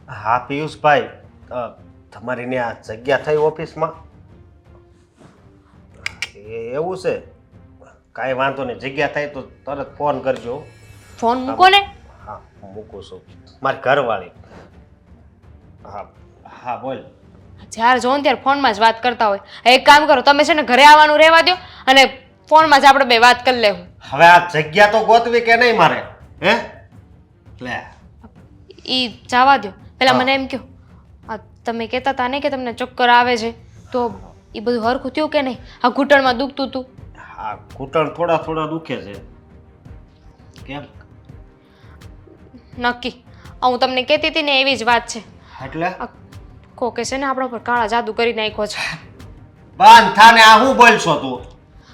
હા પિયુષભાઈ, તમારી ને આ જગ્યા થઈ ઓફિસમાં? એવું છે, કાંઈ વાંધો નહીં. જગ્યા થાય તો તરત ફોન કરજો. ફોન મૂકો ને. હા મૂકું છું. મારી ઘરવાળી. હા હા બોલ. જ્યારે જોઉં ત્યારે ફોનમાં જ વાત કરતા હોય. એક કામ કરો, તમે છે ને ઘરે આવવાનું રહેવા દો અને ફોનમાં જ આપણે બે વાત કરી લેવું. હવે આ જગ્યા તો ગોતવી કે નહીં મારે? હે લે ઈ જવા દો. પેલા હા. મને એમ કહો, આ તમે કહેતા હતા ને કે તમને ચક્કર આવે છે, તો એ બધું હરખું થયું કે નહીં? આ ઘૂંટણમાં દુખતું હતું. હા ઘૂંટણ થોડા થોડા દુખે છે. કેમ? નક્કી હું તમને કહેતી હતી ને એવી જ વાત છે. એટલે કોકે છે ને આપણા ઉપર કાળા જાદુ કરી નાખ્યો છે. બંધ થાને. આ હું બોલશો તું?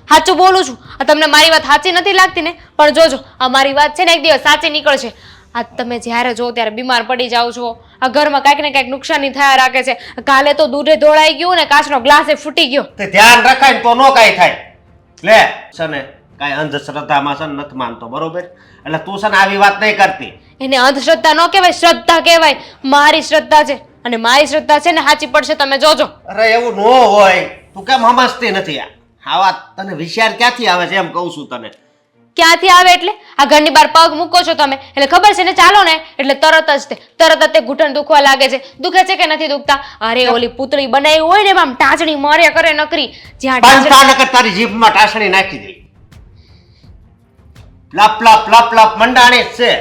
સાચું બોલું છું. આ તમને મારી વાત સાચી નથી લાગતી ને, પણ જોજો આ મારી વાત છે ને એક દિવસ સાચી નીકળશે. આ તમે જ્યારે જો ત્યારે બીમાર પડી જાઓ છો, આ ઘરમાં કાંઈક ને કાંઈક નુકસાની થયા રાખે છે. કાલે તો દૂધે ઢોળાઈ ગયું ને કાચનો ગ્લાસે ફૂટી ગયો. તે ધ્યાન રખાય ને તો નો કાંઈ થાય. લે છે ને કાંઈ અંધશ્રદ્ધામાં છે ને નથી માનતો, બરોબર? એટલે તું છે ને આવી વાત નહીં કરતી. એને અંધશ્રદ્ધા ન કહેવાય, શ્રદ્ધા કહેવાય. મારી શ્રદ્ધા છે અને મારી શ્રદ્ધા છે ને સાચી પડશે, તમે જોજો. અરે એવું નો હોય. તું કેમ સમજતી નથી? આ વાત તને વિચાર ક્યાંથી આવે છે એમ કહું છું તને. ક્યાંથી આવે એટલે? આ ઘરની બહાર પગ મૂકો છો તમે એટલે ખબર છે ને, ચાલો ને એટલે તરત જ તે ઘૂંટણ દુખવા લાગે છે. દુખે છે કે નથી દુખતા? અરે ઓલી પૂતળી બનાવી હોય ને એમાં ટાચણી મરે કરે નકરી. જ્યાં પાંચા નકર તારી જીભમાં ટાસણી નાખી દે. લપ લપ લપ લપ મંડાણી જ છે.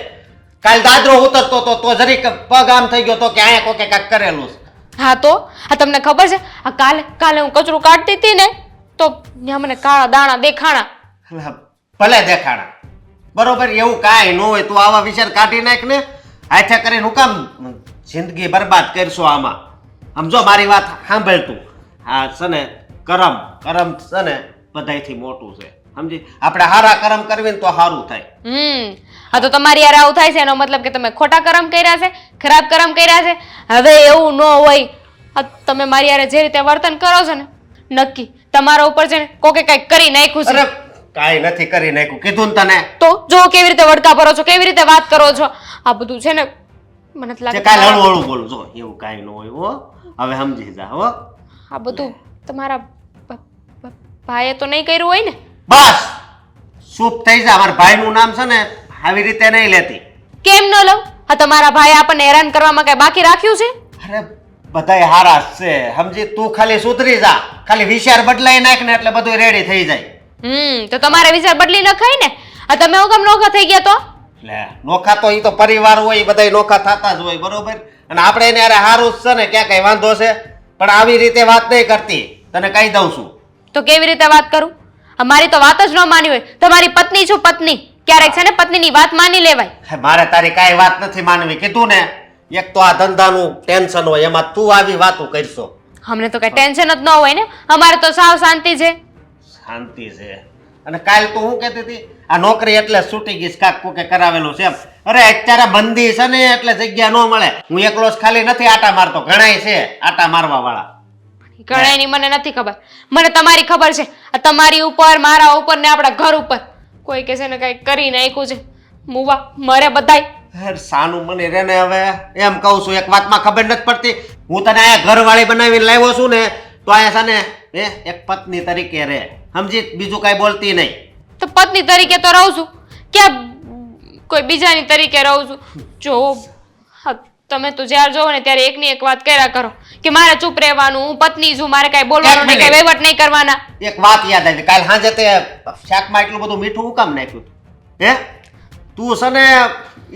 કાલ દાદરો ઉતરતો તો જરીક પગ આમ થઈ ગયો તો કે આયા કોકે કાક કરેલું છે. હા તો આ તમને ખબર છે, આ કાલે હું કચરું કાઢતી હતી ને તો ત્યાં મને કાળા દાણા દેખાણા. ભલે દેખાણા, બરોબર? એવું કાંઈ ન હોય. તું આવા વિચાર કાઢી નાખ ને. હાથે કરીને હું કામ જિંદગી બરબાદ કરશો આમાં? સમજો મારી વાત સાંભળ તું. આ છે ને કરમ છે ને બધાયથી મોટું છે, સમજી? આપણે હારા કરમ કરવી ને તો સારું થાય. હા તો તમારી યાર આવું થાય છે એનો મતલબ કે તમે ખોટા કરમ કર્યા છે, ખરાબ કરમ કર્યા છે. હવે એવું ન હોય. આ તમે મારી યાર જે રીતે વર્તન કરો છો ને, નક્કી તમારા ઉપર છે ને કોકે કંઈક કરી નાખ્યું છે. અરે કાંઈ નથી કરી નાખ્યું, કીધું ને તને. તો જો કેવી રીતે વડકા ભરો છો, કેવી રીતે વાત કરો છો. આ બધું છે ને મને તો લાગે કાંઈ હળવું હળવું બોલું. જો એવું કાંઈ ન હોય હો. હવે સમજી જા હો. આ બધું તમારા ભાઈએ તો નહીં કર્યું હોય ને? બસ ચૂપ થઈ જા. મારા ભાઈનું નામ છે ને આવી રીતે નહીં લેતી. કેમ ન લઉં? આ તમારા ભાઈ આપણને હેરાન કરવામાં કઈ બાકી રાખ્યું છે? અરે બધાય હારા જ છે, સમજી? તું ખાલી સુધરી જા, ખાલી વિચાર બદલાઈ નાખ ને એટલે બધું રેડી થઈ જાય. તો તમારે વિચાર બદલી નખાય ને. આ તમે હું કેમ નોખા થઈ ગયા તો? લે નોખા તો ઈ તો પરિવાર હોય, બધાય નોખા થતા જ હોય, બરોબર? અને આપણે એને અરે હારું જ છે ને, ક્યાં કઈ વાંધો છે? પણ આવી રીતે વાત નહીં કરતી, તને કહી દઉં છું. તો કેવી રીતે વાત કરું? મારી તો વાત જ ન માની હોય. તમારી પત્ની છું, પત્ની. ક્યારેક છે ને પત્નીની વાત માની લેવાય. મારે તારી કાંઈ વાત નથી માનવી, કીધું ને. એક તો આ ધંધાનું ટેન્શન હોય, એમાં તું આવી વાતો કરશો. અમને તો કઈ ટેન્શન જ ન હોય ને. અમારે તો સાવ શાંતિ છે. શાંતિ છે. અને કાલ તું શું કહેતી હતી? આ નોકરી એટલે છૂટી ગઈ, કાક કોકે કરાવેલું છે એમ. અરે અત્યારે બંદી છે ને એટલે જગ્યા ન મળે. હું એકલો જ ખાલી નથી આટા મારતો, ઘણાય છે આટા મારવા વાળા. ઘણાયની મને નથી ખબર, મને તમારી ખબર છે. આ તમારી ઉપર, મારા ઉપર ને આપણા ઘર ઉપર કોઈ કે છે ને કઈ કરી નાખ્યું છે. મુવા મરે બધાય. સાનું મને રેને. હવે એમ કહું છું, એક વાતમાં ખબર નથી પડતી. હું તને અહીંયા ઘરવાળી બનાવીને લાવ્યો છું ને, તો અહીંયા છે ને એક પત્ની તરીકે રહે, સમજી? બીજું કાંઈ બોલતી નહીં. તો પત્ની તરીકે તો રહું છું, ક્યાં કોઈ બીજાની તરીકે રહું છું? જો તમે તો જ્યારે જોવો ને ત્યારે એકની એક વાત કર્યા કરો કે મારે ચૂપ રહેવાનું, હું પત્ની છું, મારે કાંઈ બોલવાનું નહીં, કાંઈ વહીવટ નહીં કરવાના. એક વાત યાદ આવી. કાલ સાંજે તે શાકમાં એટલું બધું મીઠું હું કામ નાખ્યું? હે તું છે ને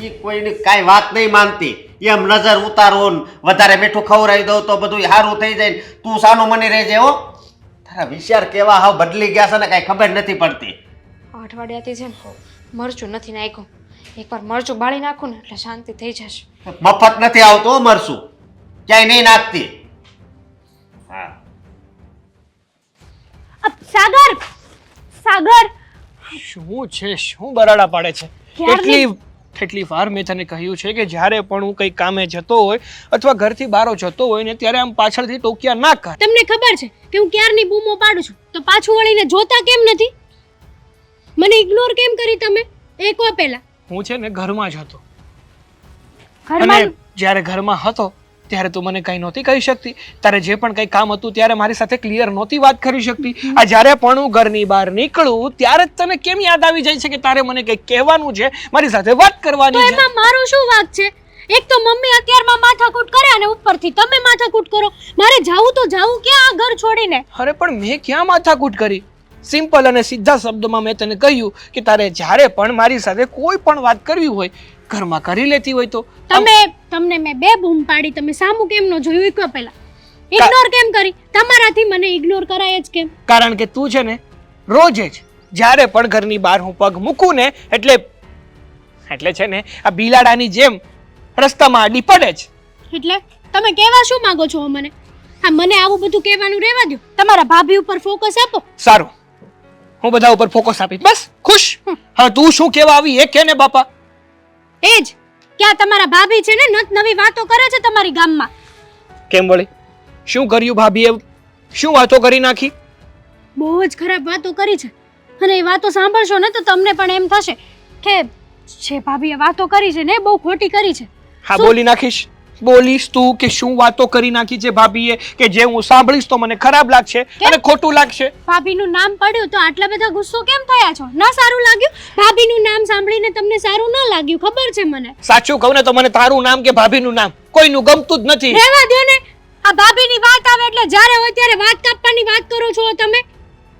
ઈ કોઈની કાંઈ વાત નહીં માનતી. એમ નજર ઉતારો ને વધારે મીઠું ખવડાવી દઉં તો બધું સારું થઈ જાય. તું સાનું મની રહેજે હો. તારા વિચાર કેવા હાવ બદલી ગયા છે ને કાંઈ ખબર નથી પડતી. અઠવાડિયાથી છે ને મરચું નથી નાખ્યું. એકવાર મરચું બાળી નાખું ને એટલે શાંતિ થઈ જશે. મફત નથી આવતો મરશું, ક્યાંય નહીં નાખતી. હા સાગર શું છે? શું બરાડા પાડે છે? કેટલી વાર મેં તને કહ્યું છે કે જ્યારે પણ હું કંઈ કામે જતો હોય અથવા ઘરથી બહાર જતો હોય ને ત્યારે આમ પાછળથી ટોકિયા ના કર. તમને ખબર છે કે હું ક્યારની બૂમો પાડું છું તો પાછું વળીને જોતા કેમ નથી? મને ઇગ્નોર કેમ કરી તમે? એક વાર પહેલા હું છે ને ઘરમાં જ હતો ઘરમાં અને જ્યારે ઘરમાં હતો ત્યારે તું મને કંઈ નહોતી કહી શકતી, તારે જે પણ કંઈ કામ હતું ત્યારે મારી સાથે ક્લિયર નહોતી વાત કરી શકતી. આ જ્યારે પણ હું ઘરની બહાર નીકળું ત્યારે જ તને કેમ યાદ આવી જાય છે કે તારે મને કંઈક કહેવાનું છે, મારી સાથે વાત તો કરવાની છે? એમાં મારું શું વાંક છે? એક તો મમ્મી અત્યારમાં માથાકૂટ કરે અને ઉપરથી તમે માથાકૂટ કરો. મારે જાવું તો જાવું ક્યાં આ ઘર છોડીને? અરે પણ મેં ક્યાં માથાકૂટ કરી? સિમ્પલ અને સીધા શબ્દોમાં મેં તને કહ્યું કે તારે જ્યારે પણ મારી સાથે કોઈ પણ વાત કરવી હોય ઘરમાં કરી લેતી હોય તો. તમને મેં બે બૂમ પાડી, તમે સામું કેમ ન જોયું? ઈ કહો પહેલા. ઇગ્નોર કેમ કરી? તમારાથી મને ઇગ્નોર કરાય જ કેમ? કારણ કે તું છે ને રોજે જ જ્યારે પણ ઘરની બહાર હું પગ મૂકું ને એટલે છે ને આ બિલાડાની જેમ રસ્તામાં આડી પડે જ. એટલે તમે કહેવા શું માંગો છો મને? હા, મને આવું બધું કહેવાનું રહેવા દો. તમારા ભાભી ઉપર ફોકસ આપો. સારું, હું બધા ઉપર ફોકસ આપીશ, બસ ખુશ. હવે તું શું કહેવા આવી એ કે ને બાપા. એ જ ક્યાં તમારા ભાભી છે ને નત નવી વાતો કરે છે તમારી ગામમાં. કેમ વળી? શું કર્યું ભાભીએ? શું વાતો કરી નાખી? બહુ જ ખરાબ વાતો કરી છે અને એ વાતો સાંભળશો ને તો તમને પણ એમ થશે કે જે ભાભીએ વાતો કરી છે ને બહુ ખોટી કરી છે. હા, બોલી નાખીશ. બોલીશ તું કે શું વાતો કરી નાખી છે ભાભીએ કે જે હું સાંભળીશ તો મને ખરાબ લાગશે અને ખોટું લાગશે. ભાભીનું નામ પડ્યું તો આટલા બધા ગુસ્સો કેમ થયા છો? ના સારું લાગ્યું? ભાભીનું નામ સાંભળીને તમને સારું ન લાગ્યું, ખબર છે મને. સાચું કહું ને તો મને તારું નામ કે ભાભીનું નામ કોઈનું ગમતું જ નથી. રહેવા દો ને. આ ભાભીની વાત આવે એટલે જ્યારે હોય ત્યારે વાત કાપવાની વાત કરો છો તમે.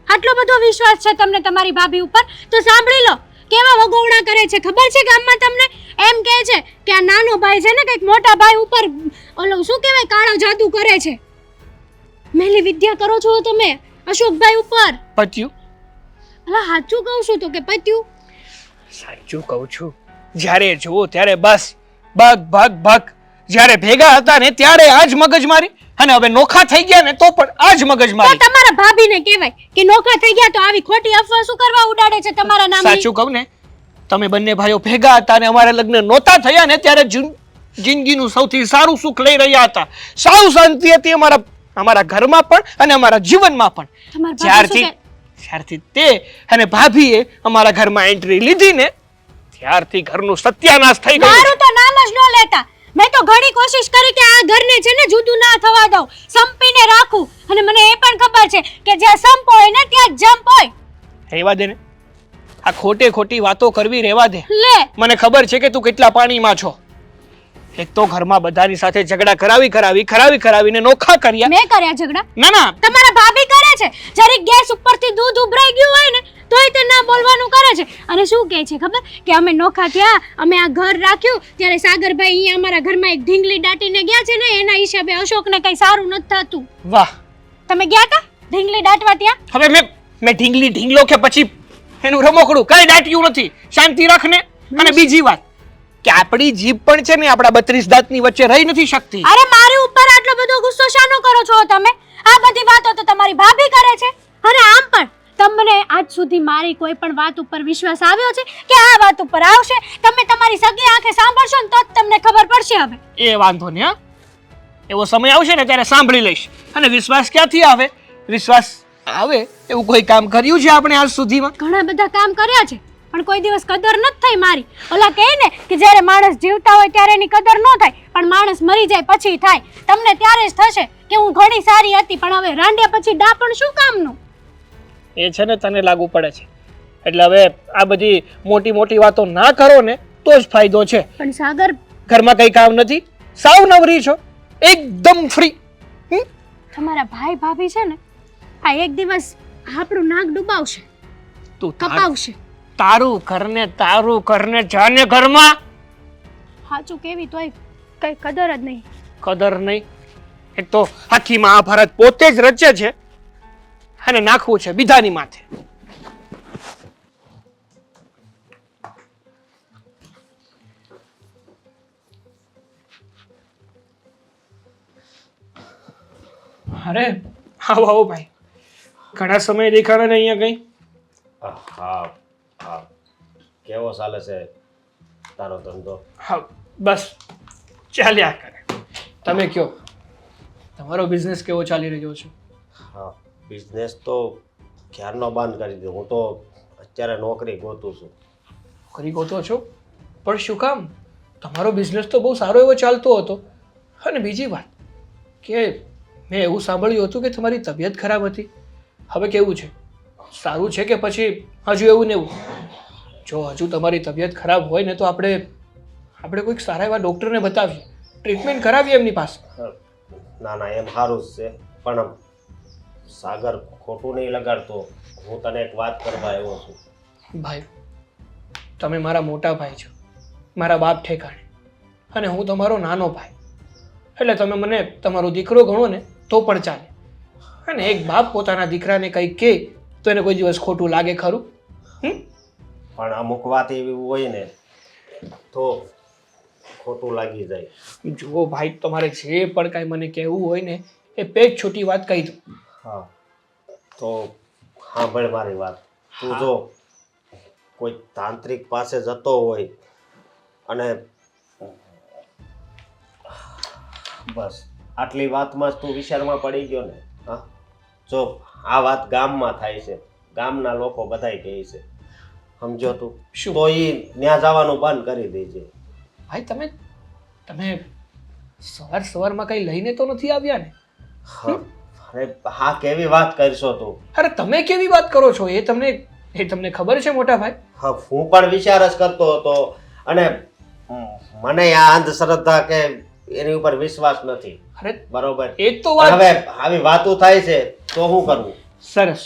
આટલો બધો વિશ્વાસ છે તમને તમારી ભાભી ઉપર તો સાંભળી લો કેવા વગોવણા કરે છે ખબર છે ગામમાં તમને? એમ કહે છે કે આ નાનો ભાઈ છે ને કંઈક મોટા ભાઈ ઉપર ઓલો શું કહેવાય કાળો જાદુ કરે છે. મેલી વિદ્યા કરો છો તમે અશોકભાઈ ઉપર. પત્યું? અલા સાચું કહું છું તો કે પત્યું? સાચું કહું છું. જ્યારે જુઓ ત્યારે બસ ભગ ભગ ભગ. જ્યારે ભેગા હતા ને ત્યારે આજ મગજ મારી અને હવે નોખા થઈ ગયા ને તો પણ આજ મગજ તો મારી. તમારા ભાભીને કહેવાય કે નોખા થઈ ગયા તો આવી ખોટી અફવા શું કરવા ઉડાડે છે તમારા નામની? સાચું કહું ને તમે બંને ભાઈઓ ભેગા હતા અને અમારા લગ્ન નહોતા થયા ને ત્યારે જિંદગીનું સૌથી સારું સુખ લઈ રહ્યા હતા. સાવ શાંતિ હતી અમારા ઘરમાં પણ અને અમારા જીવનમાં પણ. તમારા ભાભી શું જ્યારથી તે અને ભાભીએ અમારા ઘરમાં એન્ટ્રી લીધી ને ત્યારથી ઘરનું સત્યાનાશ થઈ ગયું. મારું તો નામ જ ન લેતા. મેં તો ઘણી કોશિશ કરી કે આ ઘરને છે ને જુદું ના થવા દઉં, સંપીને રાખું. અને મને એ પણ ખબર છે કે જ્યાં સંપ હોય ને ત્યાં જંપ હોય. રહેવા દે ને આ ખોટી વાતો કરવી રહેવા દે. લે મને ખબર છે કે તું કેટલા પાણીમાં છો. એક તો ઘરમાં બધાની સાથે ઝઘડા કરાવીને નોખા કર્યા. મેં કર્યા ઝઘડા? ના તમારા ભાભી કરે છે. જ્યારે ગેસ ઉપરથી દૂધ ઉભરાઈ ગયું હોય ને તોય તે ના બોલવાનું કરે છે. અને શું કહે છે ખબર? કે અમે નોખા થયા, અમે આ ઘર રાખ્યું ત્યારે સાગરભાઈ અહીંયા અમારા ઘરમાં એક ઢીંગલી દાટીને ગયા છે ને એના હિસાબે અશોકને કઈ સારું નથી થતું. વાહ, તમે ગયા તા ઢીંગલી દાટવા ત્યાં? હવે મેં ઢીંગલો કે પછી એનું રમકડું કઈ દાટ્યું નથી. શાંતિ રાખ ને. અને બીજી વાત કે આપણી જીભ પણ છે ને આપણા 32 દાંતની વચ્ચે રહી નથી શકતી. અરે મારી ઉપર આટલો બધો ગુસ્સો શાનો કરો છો તમે? આ બધી વાતો તો તમારી ભાભી કરે છે. અને આમ પણ તમને આજ સુધી મારી કોઈ પણ વાત ઉપર વિશ્વાસ આવ્યો છે કે આ વાત ઉપર આવશે? તમે તમારી સગી આંખે સાંભળશો ને તો જ તમને ખબર પડશે. હવે એ વાંધો નહીં. હા, એવો સમય આવશે ને ત્યારે સાંભળી લઈશ. અને વિશ્વાસ ક્યાંથી આવે? વિશ્વાસ આવે એવું કોઈ કામ કર્યું છે આપણે આજ સુધીમાં? ઘણા બધા કામ કર્યા છે પણ કોઈ દિવસ કદર નથી થઈ મારી. ઓલા કહે ને કે જ્યારે માણસ જીવતા હોય ત્યારે એની કદર ન થાય પણ માણસ મરી જાય પછી થાય. તમને ત્યારે જ થશે કે હું ઘણી સારી હતી પણ હવે રાંડ્યા પછી ડાપણ શું કામનું? એ છે ને તને લાગુ પડે છે એટલે હવે આ બધી મોટી વાતો ના કરો ને તો જ ફાયદો છે. પણ સાગર ઘરમાં કઈ કામ નથી, સાવ નવરી છો, એકદમ ફ્રી. તમારા ભાઈ ભાભી છે ને આ એક દિવસ આપણું નાક ડૂબાવશે, તું કપાવશે. તારું કરને જાને ઘરમાં. સાચું કેવી તોય કઈ કદર જ નહીં. કદર નહીં? એક તો આખી મહાભારત પોતે જ રચે છે અને નાખવું છે બીજાની માથે. અરે આવો ભાઈ, ઘણા સમય દેખાણા ને અહીંયા કઈ. હા હા, કેવો ચાલે છે તારો ધંધો? હા બસ ચાલ્યા કરે. તમે કયો તમારો બિઝનેસ કેવો ચાલી રહ્યો છે? હા, બિઝનેસ તો ક્યારનો બંધ કરી દીધો. હું તો અત્યારે નોકરી ગોતું છું. નોકરી ગોતો છો? પણ શું કામ? તમારો બિઝનેસ તો બહુ સારો એવો ચાલતો હતો. અને બીજી વાત કે મેં એવું સાંભળ્યું હતું કે તમારી તબિયત ખરાબ હતી. હવે કેવું છે? સારું છે કે પછી હજુ એવું ને એવું? જો હજુ તમારી તબિયત ખરાબ હોય ને તો આપણે કોઈક સારા એવા ડૉક્ટરને બતાવીએ, ટ્રીટમેન્ટ કરાવીએ એમની પાસે. ના ના એમ સારું જ છે, પણ સાગર ખોટું નહીં લગાડતો. હું તને એક વાત કરવા આવ્યો છું. ભાઈ, તમે મારા મોટા ભાઈ છો, મારા બાપ ઠેકાણે, અને હું તમારો નાનો ભાઈ. એટલે તમે મને તમારો દીકરો ગણો ને તો પણ ચાલે. અને એક બાપ પોતાના દીકરાને કંઈક કહે તો એને કોઈ દિવસ ખોટું લાગે ખરું? પણ અમુક વાત એવી હોય ને તો ખોટું લાગી જાય. જુઓ ભાઈ, તમારે જે પણ કાંઈ મને કહેવું હોય ને એ પેટ છૂટી વાત કહી દો. હા તો સાંભળ મારી વાત. તું જો કોઈ તાંત્રિક પાસે જતો હોય અને બસ આટલી વાતમાં જ તું વિચારમાં પડી ગયો ને. હા, જો આ વાત ગામમાં થાય છે, ગામના લોકો બધાય કહે છે, સમજો તું? શું? તો એ ત્યાં જવાનું બંધ કરી દેજે. ભાઈ, તમે સવારમાં કંઈ લઈને તો નથી આવ્યા ને? હા, અરે હા, કેવી વાત કરશો તું? અરે તમે કેવી વાત કરો છો એ તમને ખબર છે મોટા ભાઈ? હા, હું પણ વિચાર જ કરતો હતો અને મને આ અંધશ્રદ્ધા કે એની ઉપર વિશ્વાસ નથી. અરે બરોબર, એ તો વાત. હવે આવી વાતો થાય છે તો શું કરવું? સરસ.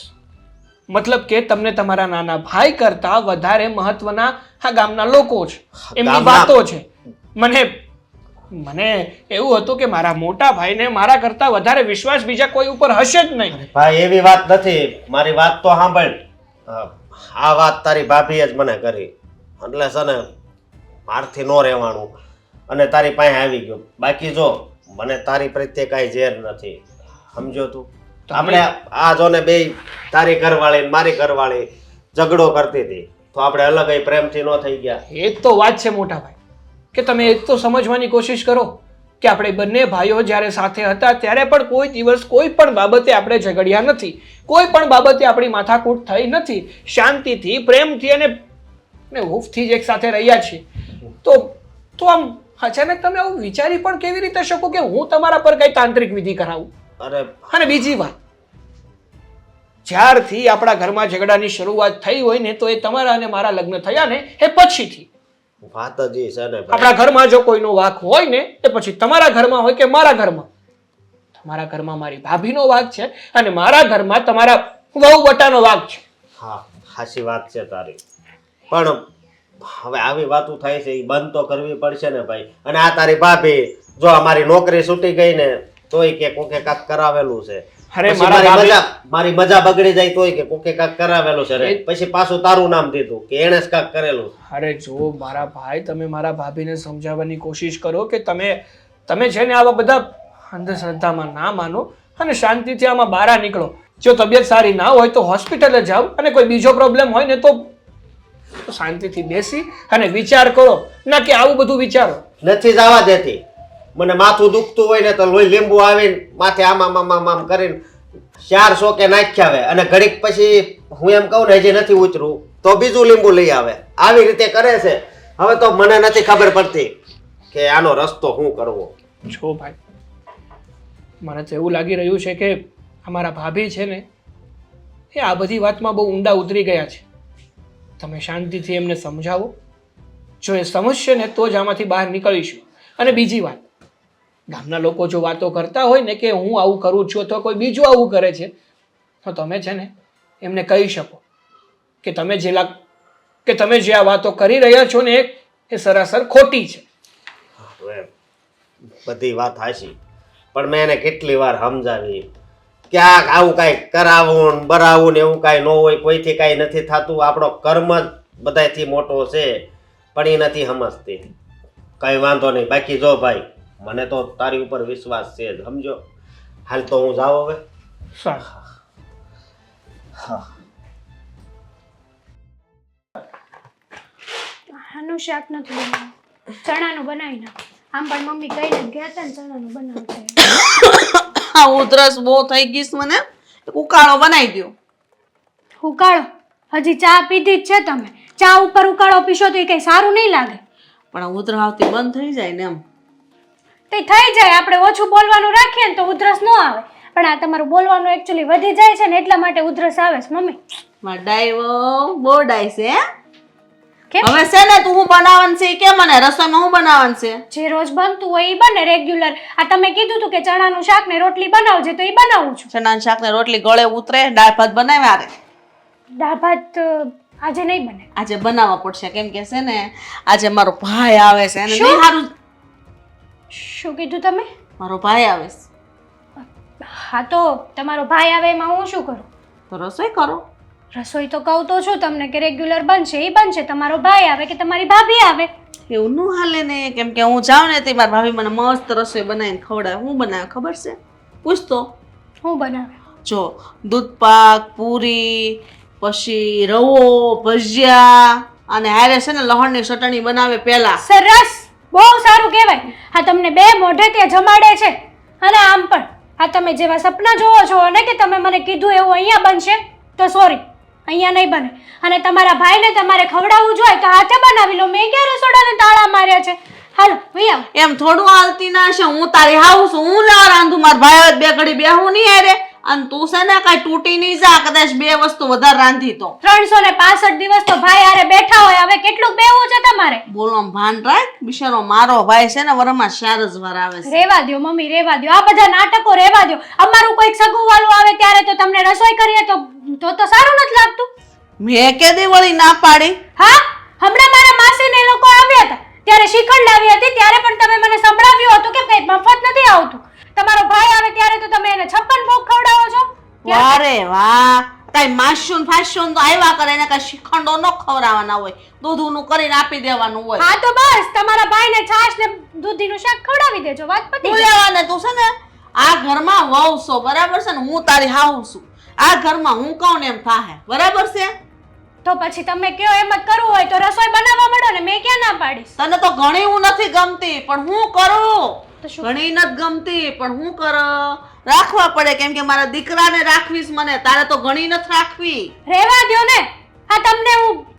મતલબ કે તમને તમારા નાના ભાઈ કરતા વધારે મહત્વના આ ગામના લોકો છે, એમની વાતો છે. મને એવું હતું કે મારા મોટા ભાઈને મારા કરતા વધારે વિશ્વાસ બીજા કોઈ ઉપર હશે જ નહીં. ભાઈ એવી વાત નથી. મારી વાત તો સાંભળ. આ વાત તારી ભાભીએ જ મને કરી, એટલે છે ને મારથી ન રહેવાનું અને તારી પાસે આવી ગયો. બાકી જો મને તારી પ્રત્યે કાંઈ ઝેર નથી, સમજો તું? આપણે આ જો ને બે તારી ઘરવાળી ને મારી ઘરવાળી ઝઘડો કરતી હતી તો આપણે અલગ પ્રેમથી ન થઈ ગયા. એ જ તો વાત છે મોટા ભાઈ, કે તમે એ તો સમજવાની કોશિશ કરો કે આપણે બંને ભાઈઓ જ્યારે સાથે હતા ત્યારે પણ કોઈ દિવસ કોઈ પણ બાબતે આપણે ઝઘડ્યા નથી, કોઈ પણ બાબતે આપણી માથાકૂટ થઈ નથી. શાંતિથી, પ્રેમથી અને હૂંફથી જ એક સાથે રહ્યા છીએ. તો આમ અચાનક તમે આવું વિચારી પણ કેવી રીતે શકો કે હું તમારા પર કઈ તાંત્રિક વિધિ કરાવું? અને બીજી વાત, જ્યારથી આપણા ઘરમાં ઝઘડાની શરૂઆત થઈ હોય ને તો એ તમારા અને મારા લગ્ન થયા ને એ પછીથી. વાત જ એ છે ને ભાઈ. આપણા ઘરમાં જો કોઈનો વાંક હોય ને એ પછી તમારા ઘરમાં હોય કે મારા ઘરમાં. તમારા ઘરમાં મારી ભાભીનો વાંક છે અને મારા ઘરમાં તમારા વહુ બટાનો વાંક છે. હા, સાચી વાત છે તારી, પણ હવે આવી વાતો થાય છે એ બંધ તો કરવી પડશે ને ભાઈ. અને આ તારી ભાભી જો અમારી નોકરી છૂટી ગઈ ને તોય કે કોકે કાક કરાવેલું છે. અરે મારી મજા બગડી જાય તોય કે કોકે કાક કરાવેલું છે રે. પછી પાછું તારું નામ દીધું કે એણે જ કાક કરેલું. અરે જો મારા ભાઈ, તમે મારા ભાભીને સમજાવવાની કોશિશ કરો કે તમે છે ને આવા બધા અંધશ્રદ્ધામાં ના માનો અને શાંતિથી આમાં બહાર નીકળો. જો તબિયત સારી ના હોય તો હોસ્પિટલે જાઓ અને કોઈ બીજો પ્રોબ્લેમ હોય ને તો શાંતિથી બેસી અને વિચાર કરો, ના કે આવું બધું વિચારો. નથી જવા દેતી. મને માથું દુખતું હોય ને તો લોહી લીંબુ આવીને માથે આમ કરીને 400 કે નાખ્યા આવે અને ઘડીક પછી હું એમ કહું ને હજી નથી ઉતરું તો બીજું લીંબુ લઈ આવે. આવી રીતે કરે છે. હવે તો મને નથી ખબર પડતી કે આનો રસ્તો શું કરવો. જો ભાઈ, મને તો એવું લાગી રહ્યું છે કે અમારા ભાભી છે ને એ આ બધી વાતમાં બહુ ઊંડા ઉતરી ગયા છે. તમે શાંતિથી એમને સમજાવો. જો એ સમજશે ને તો જ આમાંથી બહાર નીકળીશું. અને બીજી વાત, ગામના લોકો જો વાતો કરતા હોય ને કે હું આવું કરું છું અથવા કોઈ બીજું આવું કરે છે તો તમે છે ને એમને કહી શકો કે તમે જે આ વાતો કરી રહ્યા છો ને એ સરાસર ખોટી છે. બધી વાત હાચી, પણ મેં એને કેટલી વાર સમજાવી ક્યાંક આવું કાંઈ કરાવવું બરાવું ને એવું કાંઈ ન હોય, કોઈથી કાંઈ નથી થતું, આપણો કર્મ જ બધાયથી મોટો છે, પણ એ નથી સમજતી. કાંઈ વાંધો નહીં. બાકી જો ભાઈ, મને તો તારી ઉપર વિશ્વાસ છે જ, સમજો. હાલ તો હું જાઉં હવે. આનું શાક નથી બનાવ્યું, ચણાનું બનાવી નાખ. આમ પણ મમ્મી કહીને જ ગયા હતા ને ચણાનું બનાવશે. આ ઉધરસ બહુ થઈ ગઈશ મને. ઉકાળો બનાવી દો. ઉકાળો? હજી ચા પીધી જ છે તમે. ચા ઉપર ઉકાળો પીશો તો એ કઈ સારું નહીં લાગે. પણ આ ઉધરાવતી બંધ થઈ જાય ને એમ. તે થઈ જાય, આપણે ઓછું બોલવાનું રાખીએ ને તો ઉધરસ ન આવે, પણ આ તમારું બોલવાનું એકચ્યુઅલી વધી જાય છે ને એટલા માટે ઉધરસ આવે છે મમ્મી. મારા ડાયવો બહુ ડાય છે હે? કેમ? હવે છે ને તું હું બનાવવાનું છે ઈ કે મને રસોઈમાં હું બનાવવાનું છે? જે રોજ બનતું હોય એ બને રેગ્યુલર. આ તમે કીધું તું કે ચણાનું શાક ને રોટલી બનાવજે તો એ બનાવું છું. ચણાનું શાક ને રોટલી ગળે ઉતરે, દાળ ભાત બનાવ્યા રે. દાળ ભાત આજે નહીં બને. આજે બનાવવા પડશે કેમ કે છે ને આજે મારો ભાઈ આવે છે અને શું? નહીં હારું. શું કીધું તમે? મારો ભાઈ આવે છે હા તો તમારો ભાઈ આવે એમાં હું શું કરું? તો રસોઈ કરો. રસોઈ તો કહું તો છું તમને કે રેગ્યુલર બનશે એ બનશે. તમારો ભાઈ આવે કે તમારી ભાભી આવે એવું ન હાલે ને, કેમ કે હું જાઉં ને તે મારી ભાભી મને મસ્ત રસોઈ બનાવીને ખવડાવે. હું બનાવે ખબર છે? પૂછતો. હું બનાવે? જો દૂધ પાક, પૂરી, પછી રવો, ભજીયા અને હારે છે ને લહણની ચટણી બનાવે પહેલા. સરસ, બહુ સારું કહેવાય. હા તમને બે મોઢે ત્યાં જમાડે છે. અને આમ પણ આ તમે જેવા સપના જોવો છો ને કે તમે મને કીધું એવું અહીંયા બનશે તો સોરી, અહીંયા નહીં બને. અને તમારા ભાઈને તમારે ખવડાવવું જોઈએ તો હાથે બનાવી લો. મેં ક્યાં રસોડાને તાળા માર્યા છે? હાલો ભાઈ આવ. એમ થોડું હાલતી ના છે. હું તારી હાઉસ હું લેવા રાંધું. મારા ભાઈ બે ઘડી બેહું નહીં હારે. અને તું છે ને કાંઈ તૂટી નહીં જા કદાચ બે વસ્તુ વધારે રાંધી તો. 365 દિવસ તો ભાઈ હારે બેઠા હોય, હવે કેટલું બેહવું છે તમારે? બોલવામાં ભાન રાખ. બિચારો મારો ભાઈ છે ને વરમાં 4 જ વાર આવે છે. રેવા દ્યો મમ્મી, રેવા દ્યો. આ બધા નાટકો રેવા દ્યો. અમારું કોઈક સગું વાળું આવે ત્યારે તો તમને રસોઈ કરીએ તો સારું નથી લાગતું. મેં કેદી વળી ના પાડી? હા, હમણાં મારા માસી ને એ લોકો આવ્યા હતા ત્યારે શ્રીખંડ લાવી હતી ત્યારે પણ તમે મને સંભળાવ્યું હતું કે કઈ મફત નથી આવતું. તમારો ભાઈ આવે ત્યારે તો તમે એને 56 ભોગ ખવડાવો છો. વારે વાહ, કઈ માસ્યુન ફાસ્યુન તો આવ્યા કરે ને કઈ શ્રીખંડો ન ખવડાવવાના હોય, દૂધનું કરીને આપી દેવાનું હોય. હા તો બસ તમારા ભાઈને છાશ ને દૂધીનું શાક ખવડાવી દેજો, વાત પતી હું ગઈ. લેવાને તું છે ને આ ઘરમાં વહુ છો બરાબર છે ને, હું તારી હાઉ છું. આ ઘરમાં હું કહું ને એમ થાહે બરાબર છે. તો પછી તમે કયો એમ જ કરવું હોય તો રસોઈ બનાવવા માંડો ને, મેં ક્યાં ના પાડીશ. તને તો ઘણી હું નથી ગમતી પણ હું કરું. તો શું? ઘણી નથી ગમતી પણ હું કરો રાખવા પડે કેમ કે મારા દીકરાને રાખવીશ મને. તારે તો ઘણી નથી રાખવી. રેવા દ્યો ને. હા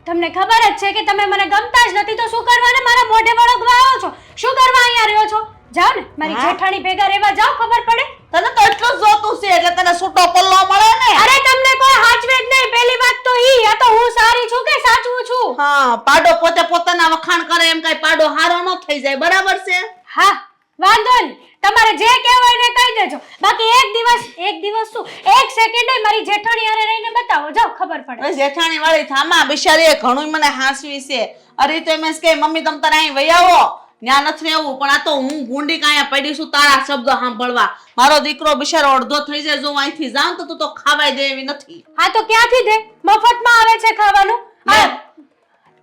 તમને ખબર જ છે કે તમે મને ગમતા જ નથી તો શું કરવા ને મારા મોઢે વળગવા આવો છો? શું કરવા અહીંયા રહ્યો છો? જાઓ ને મારી હા? જેઠાણી ભેગા રહેવા જાઓ, ખબર પડે. તને તો એટલું જ જોતું છે એટલે તને છૂટો પલ્લો મળે ને. અરે તમને કોઈ હાચવે જ નહીં. પહેલી વાત તો ઈ, આ તો હું સારી છું કે સાચું છું? હા, પાડો પોતે પોતાના વખાણ કરે એમ કઈ પાડો હારો ન થઈ જાય બરાબર છે. હા વાંધો નહીં, તમારે જે કહેવું હોય એને કહી દેજો. બાકી એક દિવસ શું, એક સેકન્ડ મારી જેઠાણી હારે રહીને બતાવો, જાઓ ખબર પડે. હવે જેઠાણી વાળી થામા બિચારી ઘણું મને હાંસવી છે. અરે તો એમ જ કે મમ્મી તમ તારે અહીં વહી આવો, ન્યા નથી રહેવું. પણ આ તો હું ગુંડી કાયા પડી છું તારા શબ્દો સાંભળવા. મારો દીકરો બિચારો અડધો થઈ જાય જો હું અહીંથી જાઉં તો તું તો ખાવાય દે એવી નથી. હા તો ક્યાંથી દે? મફતમાં આવે છે ખાવાનું. લે,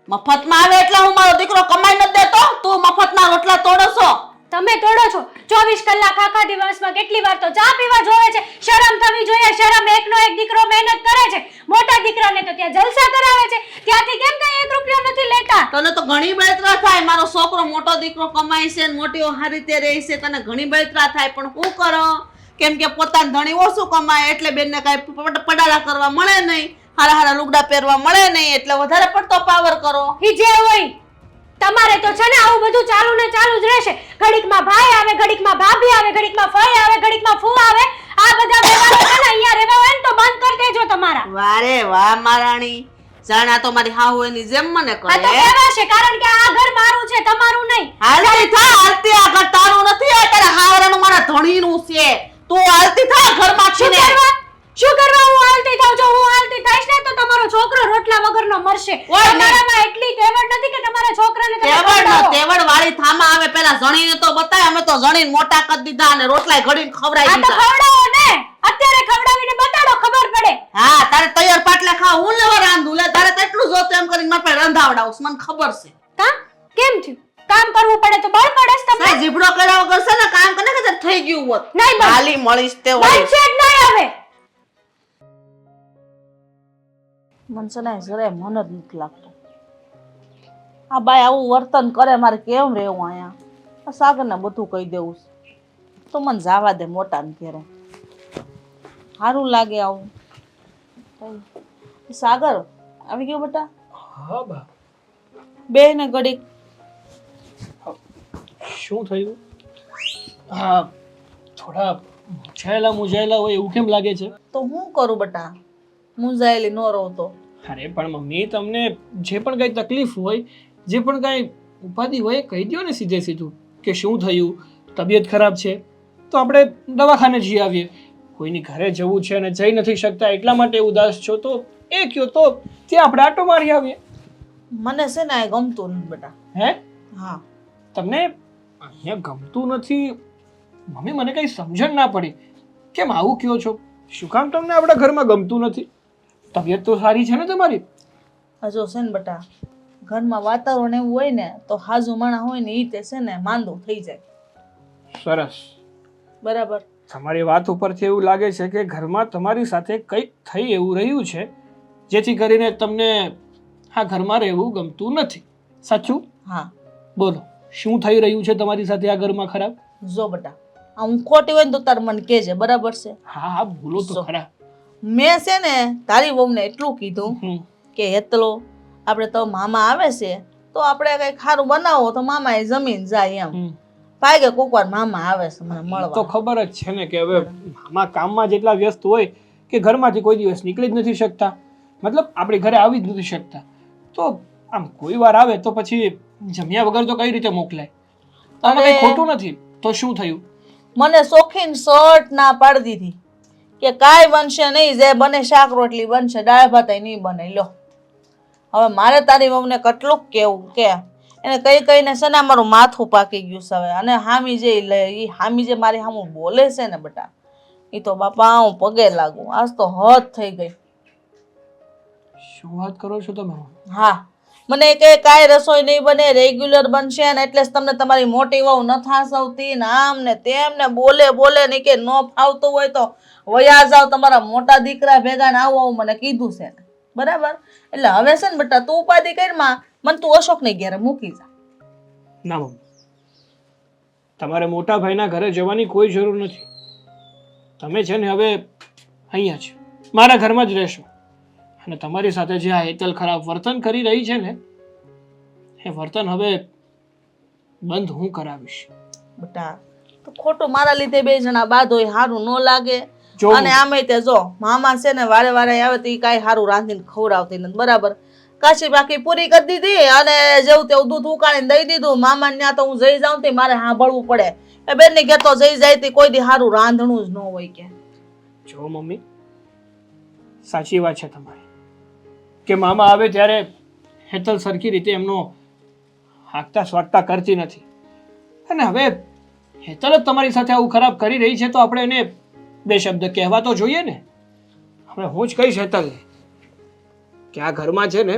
મફતમાં આવે એટલે હું મારો દીકરો કમાઈ નથી દેતો? તું મફતના રોટલા તોડો છો. તમે તોડો છો. 24 કલાક આખા દિવસમાં કેટલી વાર તો ચા પીવા જોવે છે. શરમ થવી જોઈએ. શરમ. એકનો એક દીકરો મહેનત કરે છે. મોટા દીકરાને તો ત્યાં જલસા કરાવે છે. ત્યાંથી કેમ કઈ 1 રૂપિયો નથી લેતા? તને તો ઘણી બળતરા થાય. મારો છોકરો મોટો દીકરો કમાય છે ને મોટીઓ સારી રીતે રહે છે, તને ઘણી બળતરા થાય. પણ હું કરો કેમ કે પોતાનું ધણી ઓછું કમાય એટલે બેનને કઈ પડારા કરવા મળે નહીં, હારા હારા લુગડા પહેરવા મળે નહીં, એટલે વધારે પડતો પાવર કરો. ઈ જે હોય તમારે તો છે ને આવું બધું ચાલુ ને ચાલુ જ રહેશે. ઘડીકમાં ભાઈ આવે, ઘડીકમાં ભાભી આવે, ઘડીકમાં ફઈ આવે, ઘડીકમાં ફૂ આવે. આ બધા વ્યવહારો છે ને અહીંયા રહેવા હોય ને તો બંધ કરી દેજો તમારા. વારે વાહ મારાણી, જાણા તો મારી હાહુ એની જેમ મને આ તો કરે. કહેવાશે કારણ કે આ ઘર મારું છે, તમારું નહીં. હાલતી થા, હાલતી. આ ઘર તારું નથી, આ તારા હાવરાનું મારા ધણીનું છે. તું હાલતી થા ઘરમાં છીને. શું કરવા હું હાલતી થાઉં? જો હું હાલતી થઈશ ને તો તમારો છોકરો રોટલા વગરનો મરશે. ઓય નહીં. તમારામાં એટલી તેવડ નથી કે તમારા છોકરાને તમે તેવડ ખવડાવો. તેવડ વાળી થામા આવે પેલા જણીને તો બતાય. અમે તો જણીને મોટા કરી દીધા અને રોટલાય ઘડીને ખવડાવી આ તો દીધા. ખવડાવો ને. અત્યારે ખવડાવીને બતાડો, ખબર પડે. હા, તારે તૈયાર પાટલે ખાવ, હું લેવા રાંધું. લે તારે તો એટલું જોતું એમ કરીને મારે પાસે રંધાવડાવું, મને ખબર છે. કા કેમ થયું? કામ કરવું પડે તો બળ પડે છે તમને. સાહેબ જીભડો કર્યા વગર છે ને કામ કરે કે થઈ ગયું હોત. નહીં બસ. હાલી મળીશ તે વળી. બનશે જ નહીં હવે. મન છે ને જરાય મન જ નથી લાગતું. આ બાઈ આવું વર્તન કરે, મારે કેમ રહેવું અહીંયા? આ સાગરને બધું કહી દેવું છે. તો મને જાવા દે મોટાને ઘેરે, સારું લાગે આવું. સાગર આવી ગયો બેટા? હા બા. બે ને ઘડીક શું થયું? હા, થોડા મૂંઝાયેલા હોય એવું કેમ લાગે છે? તો હું કરું બટા, મૂંઝાયેલી ન રહો તો. અરે પણ મમ્મી, તમને જે પણ કઈ તકલીફ હોય, જે પણ કઈ ઉપાધિ હોય એ કહી દો ને સીધે સીધું કે શું થયું, તબિયત ખરાબ છે તો આપણે દવાખાને જઈ આવીએ. કોઈની ઘરે જવું છે અને જઈ નથી શકતા એટલા માટે ઉદાસ છો તો એ કયો તો ત્યાં આપણે આટો મારી આવીએ. મને છે ને આ ગમતું નથી બટા. હે? હા, તમને અહીંયા ગમતું નથી? મમ્મી, મને કઈ સમજણ ના પડી. કેમ આવું કયો છો? શું કામ તમને આપણા ઘરમાં ગમતું નથી? તબિયત તો સારી છે ને તમારી? હજો છે ને બટા, ઘરમાં વાતાવરણ એવું હોય ને તો હાજુ માણા હોય ને ઈ તે છે ને માંદો થઈ જાય. સરસ. બરાબર. તમારી વાત ઉપરથી એવું લાગે છે કે ઘરમાં તમારી સાથે કંઈક થઈ એવું રહ્યું છે જેથી કરીને તમને આ ઘરમાં રહેવું ગમતું નથી. સાચું? હા. બોલો, શું થઈ રહ્યું છે તમારી સાથે આ ઘરમાં ખરાબ? જો બટા, આ હું ખોટી હોય ને તો તાર મને કહેજે, બરાબર છે? હા હા, બોલો તો ખરા. મેં છે ને તારી વહુને એટલું કીધું કે હેતલો, આપણે તો મામા આવે છે તો આપણે કઈ ખારું બનાવો તો મામા એ જમીન જાય એમ. ભાગે કોક વાર મામા આવે છે મને તો મળવા. ખબર જ છે ને કે હવે મામા કામમાં જેટલા વ્યસ્ત હોય કે ઘરમાંથી કોઈ દિવસ નીકળી જ નથી શકતા, મતલબ આપણી ઘરે આવી જ નથી શકતા. તો આમ કોઈ વાર આવે તો પછી જમ્યા વગર તો કઈ રીતે મોકલાય? આમાં કઈ ખોટું નથી. તો શું થયું? મને શોખીન શર્ટ ના પાડી દીધી કે કાંઈ બનશે નહીં, જે બને શાક રોટલી બનશે, દાળ ભાત નહીં બને. લો, હવે મારે તારી વહુને કેટલું કેવું કે એને કઈ કઈને છે ને મારું માથું પાકી ગયું છે હવે. અને હામી જે મારી સામું બોલે છે ને બટા, એ તો બાપા હું પગે લાગુ. આજ તો હદ થઈ ગઈ. શું વાત કરો છો તમે? હા, મને કે કાંઈ રસોઈ નહીં બને, રેગ્યુલર બનશે ને એટલે જ તમને તમારી મોટી વહુ ન થાસવતી ને આમ ને તેમ ને બોલે ને કે ન ફાવતું હોય તો વયા જાવ તમારા મોટા દીકરા ભેગા ને આવું મને કીધું છે ને. બરાબર? એટલે હવે છે ને બેટા તું ઉપાધિ કરમાં મને તું અશોકની ઘેરે મૂકી જા. ના મમ્મી, તમારે મોટા ભાઈના ઘરે જવાની કોઈ જરૂર નથી. તમે છે ને હવે અહીંયા જ મારા ઘરમાં જ રહેશો. અને તમારી સાથે જે આ હેતલ ખરાબ વર્તન કરી રહી છે ને એ વર્તન હવે બંધ હું કરાવીશ. બેટા તો ખોટું મારા લીધે બે જણા બાદ હોય સારું ન લાગે. જો અને આમે તે જો મામા છે ને વારે વારે આવે તો એ કાંઈ સારું રાંધીને ખવડાવતી નથી. બરાબર? કાચી બાકી પૂરી કરી દીધી અને જેવું તેવું દૂધ ઉકાળીને દઈ દીધું. મામા ત્યાં તો હું જઈ જાઉં તે મારે સાંભળવું પડે. એ બેન ની ઘેર તો જઈ જાય તે કોઈ દી સારું રાંધણું જ ન હોય કે. જો મમ્મી, સાચી વાત છે તમારી કે મામા આવે ત્યારે હેતલ સરખી રીતે એમનો હાંકતા સ્વાગતા કરતી નથી. અને હવે હેતલ જ તમારી સાથે આવું ખરાબ કરી રહી છે તો આપણે એને બે શબ્દ કહેવા તો જોઈએ ને. હવે હું જ કહીશ હેતલને કે આ ઘરમાં છે ને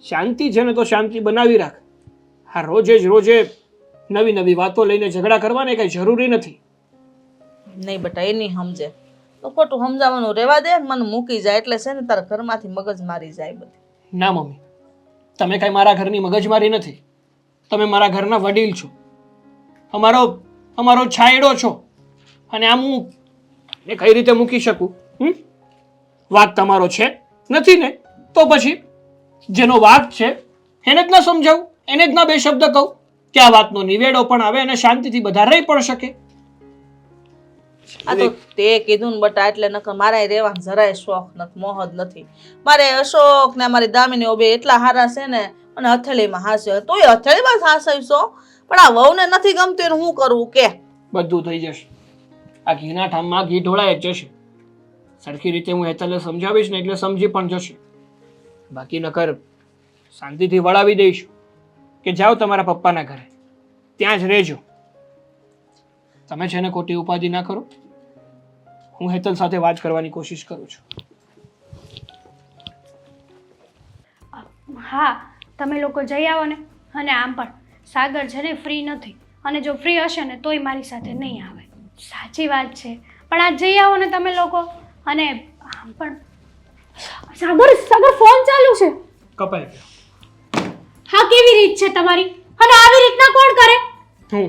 શાંતિ છે ને તો શાંતિ બનાવી રાખ. આ રોજે નવી નવી વાતો લઈને ઝઘડા કરવાને કઈ જરૂરી નથી. નહીં બેટા એ નહીં સમજે તો ખોટું સમજાવવાનું રહેવા દે. મને મૂકી જાય એટલે છે ને તારા ઘરમાંથી મગજ મારી જાય બધી. ના મમ્મી, તમે કઈ મારા ઘરની મગજમારી નથી. તમે મારા ઘરના વડીલ છો, અમારો છાંયડો છો. અને આમ હું એ કઈ રીતે મૂકી શકું? વાક તમારો છે નથી ને તો પછી જેનો વાક છે એને જ ના સમજાવું, એને જ ના બે શબ્દ કહું કે આ વાતનો નિવેડો પણ આવે અને શાંતિથી બધા રહી પણ શકે. આ તો તે કીધું ને બટા એટલે નકર મારે રહેવાનો જરાય શોખ નથી, મોહ જ નથી. મારે અશોક ને મારી દામિની બે એટલા હારા છે ને અને હથેળીમાં હાસ્યો. તોય હથેળીમાં જ હાસવીશો પણ આ વહુને નથી ગમતું એને શું કરવું કે? બધું થઈ જશે. આ ઘીના ઠામમાં ઘી ઢોળાય જ જશે. સરખી રીતે હું હેતલને સમજાવીશ ને એટલે સમજી પણ જશે. બાકી નકર શાંતિથી વળાવી દઈશું કે જાઓ તમારા પપ્પાના ઘરે, ત્યાં જ રહેજો. તમે છે ને ખોટી ઉપાધિ ના કરો. હું હેતલ સાથે વાત કરવાની કોશિશ કરું છું. હા, તમે લોકો જઈ આવો ને. અને આમ પણ સાગર છે ને ફ્રી નથી, અને જો ફ્રી હશે ને તોય મારી સાથે નહીં આવે. સાચી વાત છે, પણ આજ જઈ આવો ને તમે લોકો. અને આમ પણ સાગર ફોન ચાલુ છે. કપાઈ ગયો. હા, કેવી રીત છે તમારી? અને આવી રીતના કોણ કરે? હું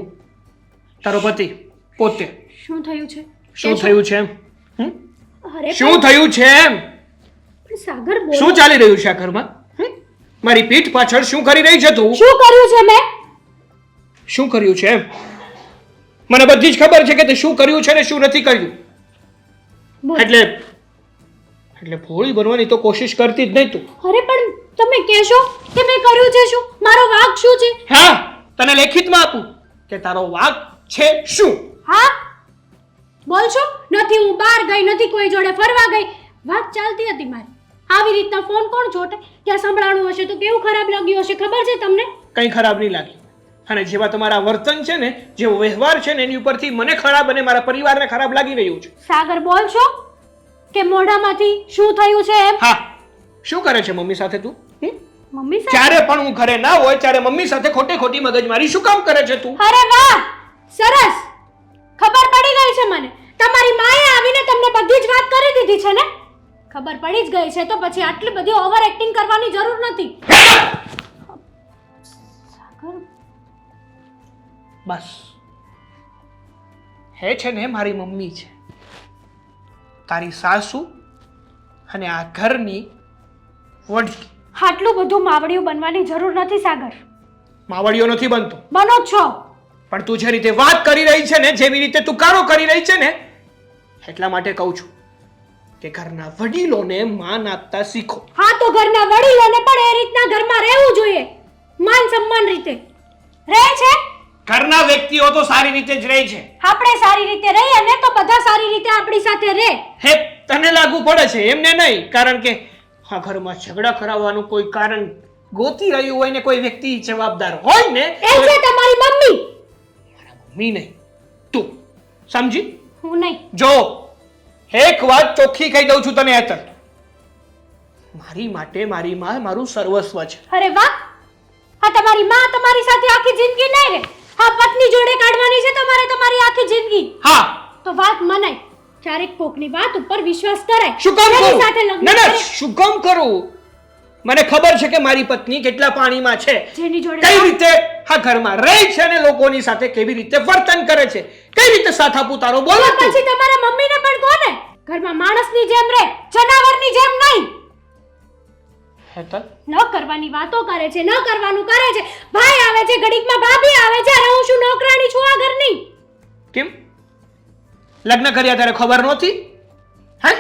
તારો પતિ પોતે. શું થયું છે? શું થયું છે એમ? અરે શું થયું છે એમ? પણ સાગર બોલો. શું ચાલી રહ્યું છે આ ઘરમાં? મારી પીઠ પાછળ શું કરી રહી છે તું? શું કર્યું છે મેં? શું કર્યું છે એમ મને બધી જ ખબર છે કે તે શું કર્યું છે ને શું નથી કર્યું. બોલ. એટલે ભોળી બનવાની તો કોશિશ કરતી જ નહીં તું. અરે પણ તમે કહેશો કે મેં કર્યું છે શું? મારો વાંક શું છે? હા, તને લેખિતમાં આપું કે તારો વાંક છે શું. હા બોલશો? નથી હું બહાર ગઈ, નથી કોઈ જોડે ફરવા ગઈ, વાત ચાલતી હતી મારી. આવી રીતના ફોન કોણ છોટે? ત્યાં સંભળાણું હશે તો કેવું ખરાબ લાગ્યું હશે ખબર છે તમને? કંઈ ખરાબ નહીં લાગ્યું. અને જેવા તમારા વર્તન છે ને, જેવો વ્યવહાર છે ને, એની ઉપરથી મને ખરાબ અને મારા પરિવારને ખરાબ લાગી રહ્યું છે. સાગર બોલશો કે મોઢામાંથી શું થયું છે એમ? હા, શું કરે છે મમ્મી સાથે તું? મમ્મી સાથે? જ્યારે પણ હું ઘરે ના હોય ત્યારે મમ્મી સાથે ખોટી ખોટી મગજમારી શું કામ કરે છે તું? અરે વાહ, સરસ, ખબર પડી ગઈ છે મને. તમારી માએ આવીને તમને બધી જ વાત કરી દીધી છે ને? ખબર પડી જ ગઈ છે તો પછી આટલી બધી ઓવર એક્ટિંગ કરવાની જરૂર નથી. સાગર, બસ હે છે ને મારી મમ્મી છે, તારી સાસુ અને આ ઘરની વડકી. આટલું બધું માવડિયું બનવાની જરૂર નથી સાગર. માવડીઓ નથી બનતો, બનો જ છો. પણ તું જે રીતે વાત કરી રહી છે ને, જેવી રીતે તું કારો કરી રહી છે ને, એટલા માટે કહું છું કે ઘરના વડીલોને માન આપતા શીખો. હા તો ઘરના વડીલોને પણ એ રીતના ઘરમાં રહેવું જોઈએ, માન સન્માન રીતે રહે છે. ઘરના વ્યક્તિઓ તો સારી રીતે જ રહે છે. આપણે સારી રીતે રહીએ ને તો બધા સારી રીતે આપણી સાથે રહે. હે, તને લાગુ પડે છે એમને નહીં, કારણ કે આ ઘરમાં ઝઘડા કરાવવાનું કોઈ કારણ ગોતી રહ્યું હોય ને કોઈ વ્યક્તિ જવાબદાર હોય ને, એ છે તમારી મમ્મી. મમ્મી નહીં, તું સમજી? હું નહીં. જો એક વાત ચોખ્ખી કહી દઉં છું તને અત્યારે, મારી માટે મારી માં મારું સર્વસ્વ છે. અરે વાહ, આ તમારી માં તમારી સાથે આખી જિંદગી નહીં રહે. આ પત્ની જોડે કાઢવાની છે તમારે તમારી આખી જિંદગી. હા, તો વાત મનાય. ક્યારેક કોકની વાત ઉપર વિશ્વાસ કરાય. શું કામ જેની કરું? સાથે લગ્ન ના ના, કરે, શું કામ કરું? મને ખબર છે કે મારી પત્ની કેટલા પાણીમાં છે, જેની જોડે કઈ રીતે આ ઘરમાં રહે છે અને લોકોની સાથે કેવી રીતે વર્તન કરે છે, કઈ રીતે સાથ આપું તારો બોલ તો પછી તમારા મમ્મીને પણ કોને ઘરમાં માણસની જેમ રહે, જનાવરની જેમ નહીં. હેતલ, ન કરવાની વાતો કરે છે, ન કરવાનું કરે છે. ભાઈ આવે છે ઘડીકમાં, ભાભી આવે છે, અને હું શું નોકરાણી છું આ ઘરની? કેમ લગ્ન કર્યા ત્યારે ખબર નહોતી? હે,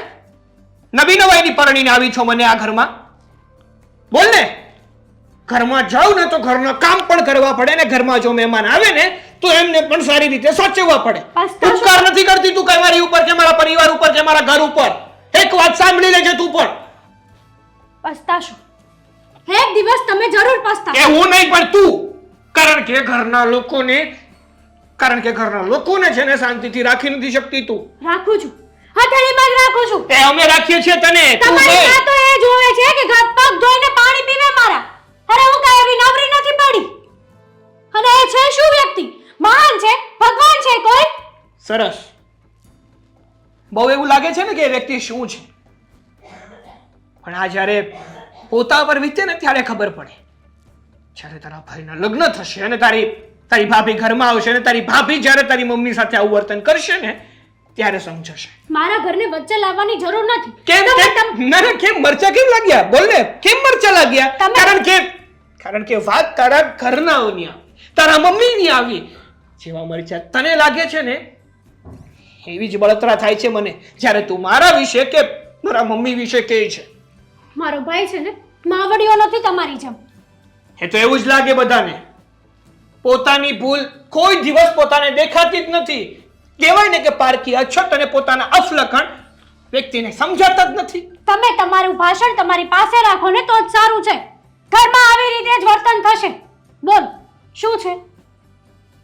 નવી નવાઈની પરણીને આવી છો મને આ ઘરમાં? બોલ ને. ઘરમાં જાઉં ને તો ઘરના કામ પણ કરવા પડે ને ઘરમાં જો મહેમાન આવે ને તો એમને પણ સારી રીતે સાચવવા પડે. પસ્તાશો. ઉપકાર નથી કરતી તું કઈ મારી ઉપર કે મારા પરિવાર ઉપર કે મારા ઘર ઉપર. એક વાત સાંભળી લેજે તું પણ. પસ્તાશો. એક દિવસ તમે જરૂર કે પસ્તાશો. હું નહીં પણ તું. કારણ કે ઘરના લોકોને છે ને શાંતિથી રાખી નથી શકતી તું. રાખું છું, હથેળીમાં જ રાખું છું. એ અમે રાખીએ છીએ તને, તું તમારી નહીં. માં તો એ જોવે છે કે ઘર પગ ધોઈને પાણી પીવે મારા. અરે હું કાંઈ એવી નવરી નથી પડી. અને એ છે શું વ્યક્તિ? મહાન છે, ભગવાન છે કોઈ? સરસ. બહુ એવું લાગે છે ને કે એ વ્યક્તિ શું છે, પણ આ જ્યારે પોતા પર વીતે ને ત્યારે ખબર પડે. જ્યારે તારા ભાઈના લગ્ન થશે અને તારી ભાભી ઘરમાં આવશે અને તારી ભાભી જ્યારે તારી મમ્મી સાથે આવું વર્તન કરશે ને ત્યારે સમજશે. મારા ઘરને વચ્ચે લાવવાની જરૂર નથી. કેમ કેમ મરચા કેમ લાગ્યા? બોલ ને, કેમ મરચા લાગ્યા? કારણ કે વાત તારા ઘરનાઓની આવી, તારા મમ્મીની આવી. જેવા મરચા તને લાગે છે ને એવી જ બળતરા થાય છે મને જ્યારે તું મારા વિશે કે મારા મમ્મી વિશે કહે છે. મારો ભાઈ છે ને માવડીઓ નથી તમારી જેમ. એ તો એવું જ લાગે બધાને. પોતાની ભૂલ કોઈ દિવસ પોતાને દેખાતી જ નથી. કહેવાય ને કે પારકી અછત અને પોતાના અફલખણ વ્યક્તિને સમજાતા જ નથી. તમે તમારું ભાષણ તમારી પાસે રાખો ને તો જ સારું છે. ઘરમાં આવી રીતે જ વર્તન થશે. બોલ શું છે?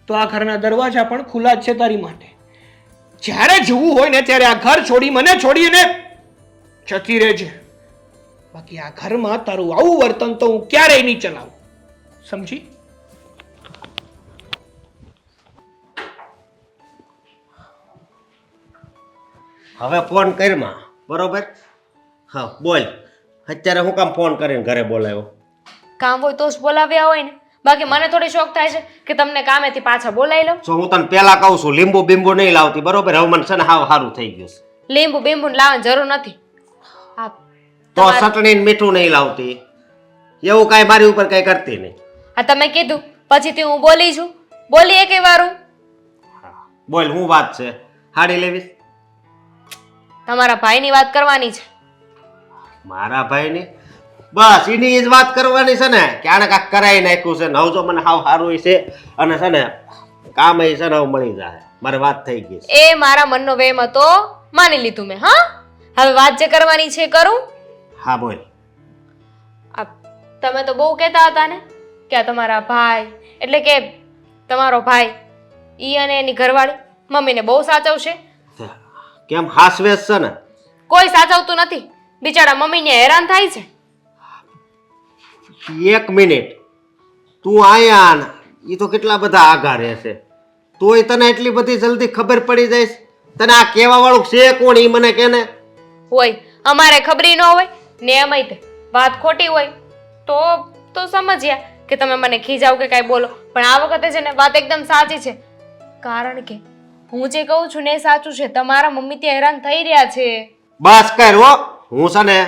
તો આ ઘરના દરવાજા પણ ખુલ્લા જ છે તારી માટે. જ્યારે જવું હોય ને ત્યારે આ ઘર છોડી મને છોડીને જતી રહેજે. બાકી આ ઘરમાં તારું આવું વર્તન તો હું ક્યારેય નહીં ચલાવું. સમજી? હવે ફોન કરમાં, બરોબર? હા બોલ. અત્યારે હું કામ ફોન કરીને ઘરે બોલાવ્યો? કામ હોય તો જ બોલાવ્યા હોય ને. બાકી મને થોડી શોખ થાય છે કે તમને કામેથી પાછા બોલાવી લો. જો હું તને પેલા કહું છું લીંબુ બીંબુ નહીં લાવતી, બરોબર? હવે મને છે ને હાવ સારું થઈ ગયું છે. લીંબુ બીંબુ લાવવાની જરૂર નથી. આ તો ચટણી ને મીઠું નહીં લાવતી, એવું કાંઈ મારી ઉપર કાંઈ કરતી નહીં. આ તમે કીધું પછીથી હું બોલી છું. બોલી એક વારું બોલ હું વાત છે હાડી લેવીશ તમારા ભાઈની વાત કરવાની છે. મારા ભાઈની બસ એની જ વાત કરવાની છે ને કે આને કાંઈક કરાવી નાખ્યું છે ને હવે જો મને હાવ સારું છે અને છે ને કામ એ છે ને હવે મળી જાય મારે વાત થઈ ગઈ છે. એ મારા મનનો વહેમ હતો, માની લીધું મેં. હા, હવે વાત જે કરવાની છે એ કરું. હા બોલ. આ તમે તો બહુ કહેતા હતા ને કે આ તમારા ભાઈ એટલે કે તમારો ભાઈ ઈ અને એની ઘરવાળી મમ્મીને બહુ સાચવશે. કેમ હાસવેસ છે ને? કોઈ સાચવતું નથી, બિચારા મમ્મીને હેરાન થાય છે. એક મિનિટ, તું આયા ને એ તો કેટલા બધા આઘા રહેશે, તોય તને એટલી બધી જલ્દી ખબર પડી જાય છે? તને આ કહેવા વાળું છે કોણ એ મને કે ને? હોય અમારે ખબરી ન હોય ને એમાંય તે વાત ખોટી હોય તો સમજ્યા કે તમે મને ખીજાવ કે કાંઈ બોલો, પણ આ વખતે છે ને વાત એકદમ સાચી છે. કારણ કે હું જે કહું છું ને એ સાચું છે. તમારા મમ્મી ત્યાં હેરાન થઈ રહ્યા છે. બસ કર હો. હું છે ને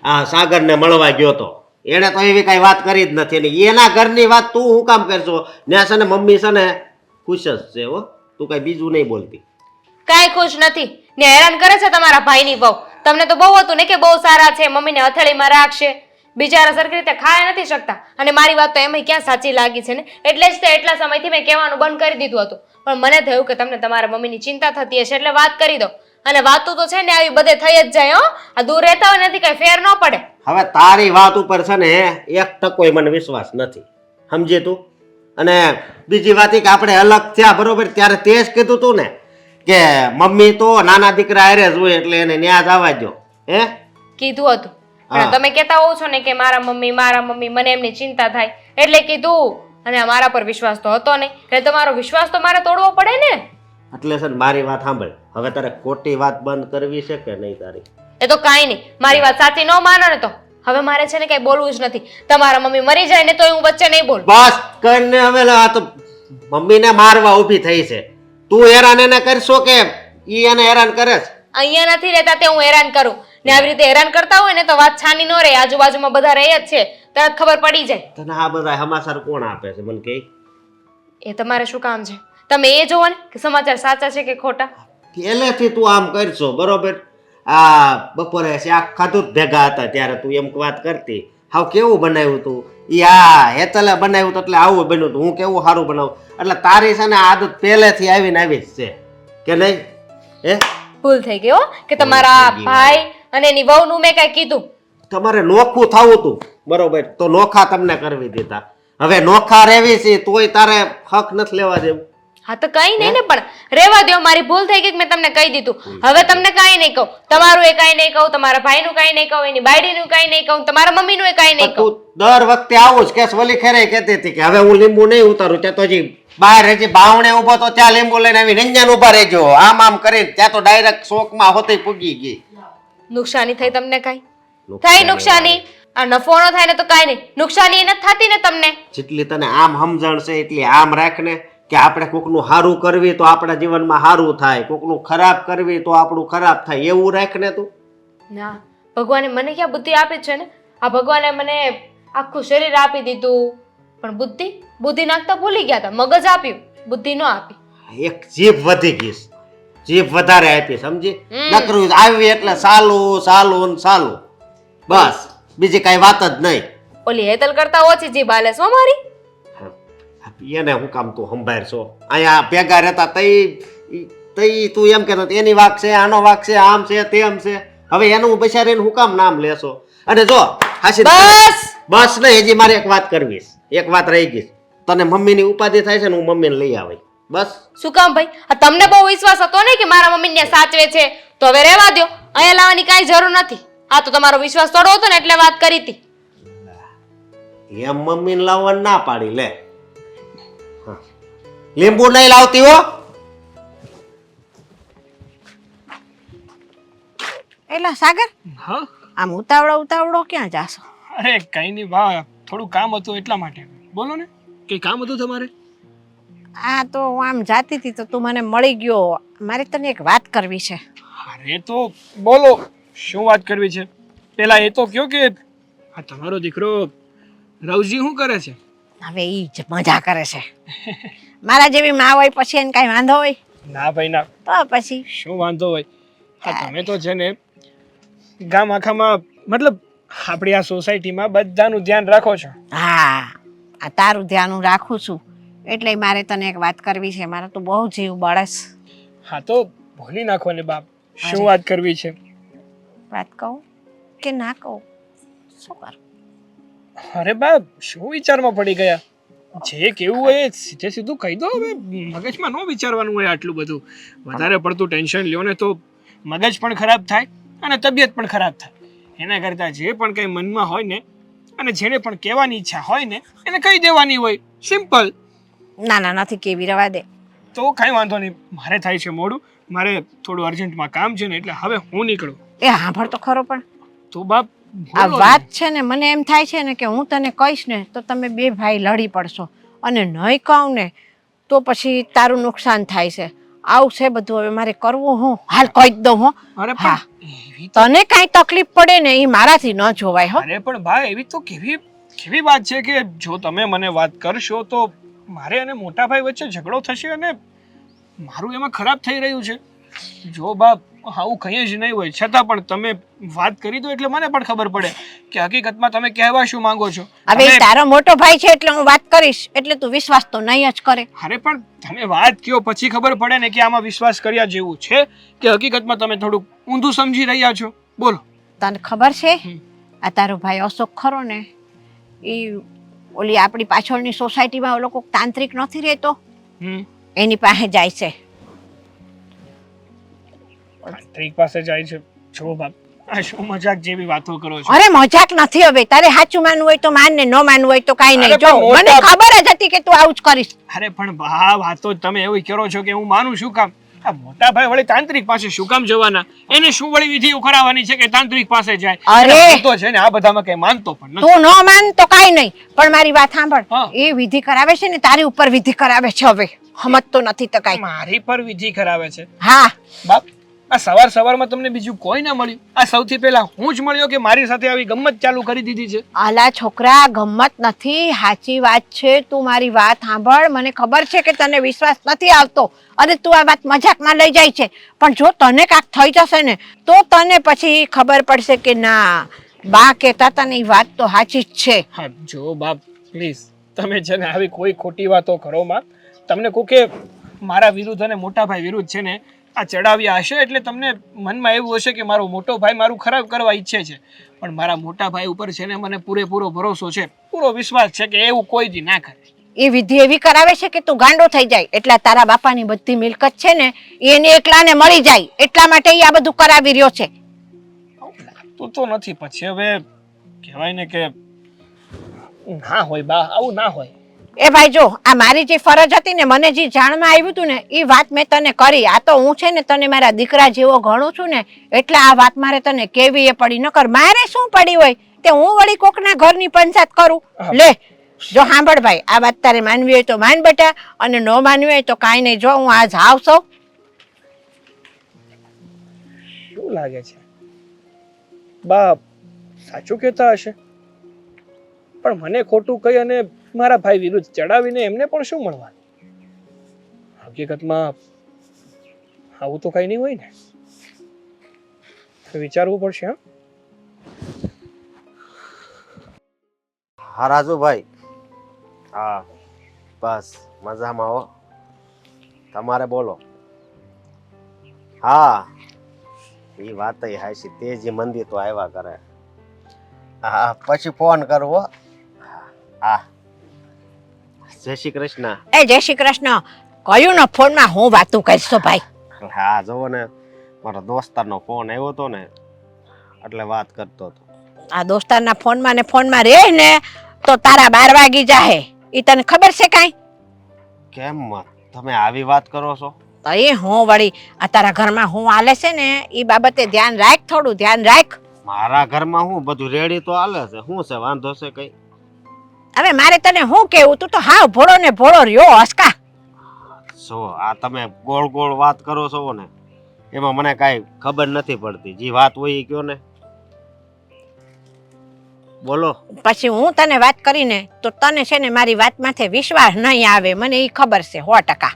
આ સાગરને મળવા ગયો તો, એને તો એવી કઈ વાત કરી જ નથી ને એના ઘરની વાત તું હું કામ કરશો? ને છે ને મમ્મી છે ને ખુશ જ છે હો, તું કઈ બીજું નહીં બોલતી. કાંઈ ખુશ નથી ને હેરાન કરે છે તમારા ભાઈની વહુ. તમને તો બહુ હતું ને કે બહુ સારા છે, મમ્મીને હથેળીમાં રાખશે. બિચારા સરખી રીતે ખાઈ નથી શકતા અને મારી વાત તો એમાંય ક્યાં સાચી લાગી છે ને, એટલે જ તે એટલા સમયથી મેં કહેવાનું બંધ કરી દીધું હતું. પણ મને થયું કે તમને તમારા મમ્મીની ચિંતા થતી હશે એટલે વાત કરી દો. અને વાતો તો છે ને આવી બધે થઈ જ જાય. હો, આ દૂર રહેતા હોય નથી કઈ ફેર ન પડે. હવે તારી વાત ઉપર છે ને 1% મને વિશ્વાસ નથી, સમજે તું? અને બીજી વાત કે આપણે અલગ થયા બરોબર, ત્યારે તે જ કીધું તું ને કે મમ્મી તો નાના દીકરા હારે જ હોય એટલે એને ન્યા જ આવવા દો. કીધું હતું, પણ તમે કહેતા હોવ છો ને કે મારા મમ્મી મને એમની ચિંતા થાય એટલે કીધું. અને આ મારા પર વિશ્વાસ તો હતો નહીં, એટલે તમારો વિશ્વાસ તો મારે તોડવો પડે ને. એટલે છે ને મારી વાત સાંભળ, હવે તારે ખોટી વાત બંધ કરવી છે કે નહીં તારી? એ તો કાંઈ નહીં, મારી વાત સાચી ન માનો ને તો હવે મારે છે ને કઈ બોલવું જ નથી. તમારા મમ્મી મરી જાય ને તો હું વચ્ચે નહીં બોલું. બસ કરીને હવે આ તો મમ્મીને મારવા ઊભી થઈ છે. તું હેરાન એને કરશો કે ઈ એને હેરાન કરે છે? અહીંયા નથી રહેતા તે હું હેરાન કરું ને આવી રીતે હેરાન કરતા હોય ને તો વાત છાની ન રહે. આજુબાજુમાં બધા રહે જ છે, તરત ખબર પડી જાય. તને આ બધા સમાચાર કોણ આપે છે મને કહે? એ તમારે શું કામ છે? તમે એ જોવો ને કે સમાચાર સાચા છે કે ખોટા. પહેલેથી તું આમ કરશો બરોબર. આ બપોરે શાક ખાધું જ ભેગા હતા ત્યારે તું એમ વાત કરતી, હાવ કેવું બનાવ્યું તું? ઈ આ હેતલે બનાવ્યું હતું એટલે આવું બન્યું હતું, હું કેવું સારું બનાવું. એટલે તારી છે ને આદત પહેલેથી આવીને આવી જ છે કે નહીં? ભૂલ થઈ ગઈ હો કે તમારા ભાઈ અને એની વહુનું મેં કઈ કીધું. તમારે નોખું થવું હતું બરોબર, તો નોખા તમને કરવી દીધા. હવે નોખા રહેવી છે તોય તારે હક નથી લેવા દેવું. હા તો કઈ નહીં ને, પણ રેવા દો. મારી ભૂલ થઈ ગઈ, મેં તમને કહી દીધું. હવે તમને કઈ નહીં કહું, તમારું એ કઈ નહીં કહું, તમારા ભાઈનું કઈ નહીં કહું, એની બાયડીનું કઈ નહીં કહું, તમારા મમ્મીનું એ કઈ નહીં કહું. તું દર વખતે આવું જ કેસ. વલી ખેરે કહેતી હતી કે હવે હું લીંબુ નહીં ઉતારું, ત્યાં તો હજી બહાર હજી બાવણે ઉભો તો ત્યાં લીંબુ લઈને આવી રંજન ઉભા રહેજો આમ કરી, ત્યાં તો ડાયરેક્ટ શોકમાં હોતી પૂગી ગઈ. નુકસાની થઈ તમને કઈ થઈ? નુકસાની આ નફો ન થાય ને તો કઈ નહીં, નુકસાની એ નથી થતી ને તમને. જેટલી તને આમ સમજણ છે એટલી આમ રાખને કે આપણે કોકનું સારું કરવી તો આપણા જીવનમાં સારું થાય, કોકનું ખરાબ કરવી તો આપણું ખરાબ થાય, એવું રાખને તું. ના, ભગવાને મને ક્યાં બુદ્ધિ આપી છે ને? આ ભગવાને મને આખું શરીર આપી દીધું, પણ બુદ્ધિ નાખતા ભૂલી ગયા હતા. મગજ આપ્યું, બુદ્ધિ ન આપી. એક જીભ વધી ગઈ, જીભ વધારે આપી, સમજી? નકરું આવી એટલે સાલું બસ, બીજી કઈ વાત જ નહીં. ઓલી હેતલ કરતા ઓછી જીભ હાલે છો મારી. એને હું કામ તું સંભાળશો? અહીંયા ભેગા રહેતા તઈ તું એમ કે એની વાક છે, આનો વાક છે, આમ છે તેમ છે. હવે એનું બિચારીને હું કામ નામ લેશો? અને જો હાસી બસ ને, હજી મારે એક વાત કરવી છે, એક વાત રહી ગઈ. તને મમ્મીની ઉપાધિ થાય છે ને, હું મમ્મીને લઈ આવી બસ. શું કામ ભાઈ? આ તમને બહુ વિશ્વાસ હતો ને કે મારા મમ્મીને સાચવે છે, તો હવે રહેવા દો. અહીંયા લાવવાની કાંઈ જરૂર નથી. આ તો તમારો વિશ્વાસ તોડો હતો ને એટલે વાત કરી હતી. એમ મમ્મીને લાવવાનું ના પાડી લે. લીંબુ નહીં લાવતી હો. એલા સાગર, હા આમ ઉતાવળો ક્યાં જાશો? અરે કઈ નહીં બા, થોડું કામ હતું એટલા માટે. બોલો ને, કઈ કામ હતું તમારે? આ તો હું આમ જાતી હતી તો તું મને મળી ગયો. મારે તને એક વાત કરવી છે. અરે તો બોલો, શું વાત કરવી છે? પેલા એ તો કયો કે આ તમારો દીકરો રવજી શું કરે છે? હવે ઈ જ મજા કરે છે. મારા જેવી માં હોય પછી એને કાંઈ વાંધો હોય ના ભાઈ ના, તો પછી શું વાંધો હોય? આ તમે તો છે ને ગામ આખામાં મતલબ આપણી આ સોસાયટીમાં બધાનું ધ્યાન રાખો છો. હા, આ તારું ધ્યાન હું રાખું છું એટલે મારે તને એક વાત કરવી છે. મારો તો બહુ જીવ બળસ. હા તો ભૂલી નાખો ને બાપ, શું વાત કરવી છે? વાત કહું કે ના કહું? શું કરું? અરે બાપ, શું વિચારમાં પડી ગયા? જે કેવું હોય એ સીધે સીધું કહી દો. હવે મગજમાં ન વિચારવાનું હોય આટલું બધું. વધારે પડતું ટેન્શન લ્યો ને તો મગજ પણ ખરાબ થાય અને તબિયત પણ ખરાબ થાય. એના કરતાં જે પણ કંઈ મનમાં હોય ને અને જેને પણ કહેવાની ઈચ્છા હોય ને એને કહી દેવાની હોય. સિમ્પલ. ના ના, નથી કેવી, રવા દે. તો કાંઈ વાંધો નહીં, મારે થાય છે મોડું, મારે થોડું અર્જન્ટમાં કામ છે ને એટલે હવે હું નીકળું. એ સાંભળ તો ખરો, પણ તો બાપ આ બોલો વાત ને. છે ને મને એમ થાય છે ને કે હું તને કહીશ ને તો તમે બે ભાઈ લડી પડશો, અને નહીં કહું ને તો પછી તારું નુકસાન થાય છે. આવું છે બધું. હવે મારે કરવું હું હાલ કહી જ દઉં. હું અરે હા, પણ એવી તો તને કાંઈ તકલીફ પડે ને એ મારાથી ન જોવાય. હો, અરે પણ ભાઈ, એવી તો કેવી કેવી વાત છે કે જો તમે મને વાત કરશો તો મારે અને મોટા ભાઈ વચ્ચે ઝઘડો થશે અને મારું એમાં ખરાબ થઈ રહ્યું છે. જો બાપ આવું કંઈ જ નહીં હોય, છતાં પણ તમે વાત કરી દો એટલે મને પણ ખબર પડે કે હકીકતમાં તમે કહેવા શું માંગો છો. હવે તમે- ઈ તારો મોટો ભાઈ છે એટલે હું વાત કરીશ એટલે તું વિશ્વાસ તો નહીં જ કરે. અરે પણ તમે વાત કયો પછી ખબર પડે ને કે આમાં વિશ્વાસ કર્યા જેવું છે કે હકીકતમાં તમે થોડુંક ઊંધું સમજી રહ્યા છો. બોલો. તને ખબર છે હમ. આ તારો ભાઈ અશોક ખરો ને એ ઓલી આપણી પાછળની સોસાયટીમાં ઓલો કોક તાંત્રિક નથી રહેતો એની પાસે જાય છે. તાંત્રિક પાસે જાય છે? જો બાપ, આ શું મજાક જેવી વાતો કરો છો? અરે મજાક નથી. હવે તારે સાચું માનવું હોય તો માન ને ન માનવું હોય તો કાંઈ નહીં. અરે જો પણ મોટા- મને ખબર જ હતી કે તું આવું જ કરીશ. અરે પણ બા વાતો જ તમે એવું કરો છો કે હું માનું શું કામ? આ મોટા ભાઈ વળી તાંત્રિક પાસે શું કામ જવાના? એને શું વળી વિધિ કરાવવાની છે કે તાંત્રિક પાસે જાય? અરે! અને હું તો છે ને આ બધામાં કઈ માનતો પણ નથી. તું ન માન તો કાંઈ નહીં, પણ મારી વાત સાંભળ. હા. એ વિધિ કરાવે છે ને તારી ઉપર વિધિ કરાવે છે. હવે સમજતો નથી તો કાંઈ. મારી પર વિધિ કરાવે છે? હા, બાપ, આ સવારમાં તમને બીજું કોઈ ના મળ્યું? આ સૌથી પહેલા હું જ મળ્યો કે મારી સાથે આવી ગમ્મત ચાલુ કરી દીધી છે? આલા છોકરા, ગમ્મત નથી, સાચી વાત છે. તું મારી વાત સાંભળ. મને ખબર છે કે તને વિશ્વાસ નથી આવતો અને તું આ વાત મજાકમાં લઈ જાય છે, પણ જો તને કાંઈક થઈ જશે ને તો તને પછી ખબર પડશે કે ના, બા કહેતા હતા ને એ વાત તો સાચી જ છે. હા જો બાપ, પ્લીઝ તમે છે ને આવી કોઈ ખોટી વાતો કરો માં. તમને કહું કે મારા વિરુદ્ધ અને મોટા ભાઈ વિરુદ્ધ છે ને આ ચડાવ્યા હશે એટલે તમને મનમાં એવું હશે કે મારો મોટો ભાઈ મારું ખરાબ કરવા ઈચ્છે છે, પણ મારા મોટા ભાઈ ઉપર છે ને મને પૂરેપૂરો ભરોસો છે, પૂરો વિશ્વાસ છે કે એવું કોઈ દી ના કરે. એ વિધિ એવી કરાવે છે કે તું ગાંડો થઈ જાય. એટલે તારા બાપાની બધી મિલકત છે ને એને એકલાને મળી જાય એટલા માટે એ આ બધું કરાવી રહ્યો છે. લાગતું તો નથી. પછી હવે કહેવાય ને કે ના હોય બા, આવું ના હોય. એ ભાઈ જો, આ મારી જે ફરજ હતી ને, મને જે જાણમાં આવ્યું હતું ને એ વાત મેં તને કરી. આ તો હું છે ને તને મારા દીકરા જેવો ગણું છું ને એટલે આ વાત મારે તને કેવી એ પડી. નકર મારે શું પડી હોય તે હું વળી કોકના ઘરની પંચાયત કરું? લે જો સાંભળ ભાઈ, આ વાત તારે માનવી હોય તો માન બેટા, અને ન માનવી હોય તો કાંઈ નહીં. જો હું આ જાવ છું. શું લાગે છે બા સાચું કહેતા હશે? પણ મને ખોટું કહી અને મારા ભાઈ વિરુદ્ધ ચડાવીને એમને પણ શું મળવાનું? હકીકતમાં આવું તો કઈ નહીં હોય ને. વિચારવું પડશે. હા રાજુભાઈ, હા બસ મજામાં હો. તમારે બોલો. હા, એ વાત હાચી, તેજી મંદિર તો આવ્યા કરે. હા પછી ફોન કરવો. હા, જય શ્રી કૃષ્ણ. એ જય શ્રી કૃષ્ણ. કયું ને ફોનમાં હું વાતું કરીશ તો ભાઈ? હા જોવો ને, મારો દોસ્તારનો ફોન આવ્યો હતો ને એટલે વાત કરતો હતો. આ દોસ્તારના ફોનમાં રહે ને તો તારા 12 વાગી જાહે. એ તને ખબર છે કાંઈ? કેમ તમે આવી વાત કરો છો? તો એ હું વળી આ તારા ઘરમાં હું હાલે છે ને એ બાબતે ધ્યાન રાખ, થોડું ધ્યાન રાખ. મારા ઘરમાં હું બધું રેડી તો હાલે છે, શું છે વાંધો છે કઈ? હવે મારે તને શું કેવું? તું તો હાવ ભોળો ને ભોળો રહ્યો હસકા. જો આ તમે ગોળ ગોળ વાત કરો છો ને એમાં મને કાંઈ ખબર નથી પડતી. જે વાત હોય એ કયો ને. બોલો. પછી હું તને વાત કરીને તો તને છે ને મારી વાત માથે વિશ્વાસ નહીં આવે, મને એ ખબર છે 100%.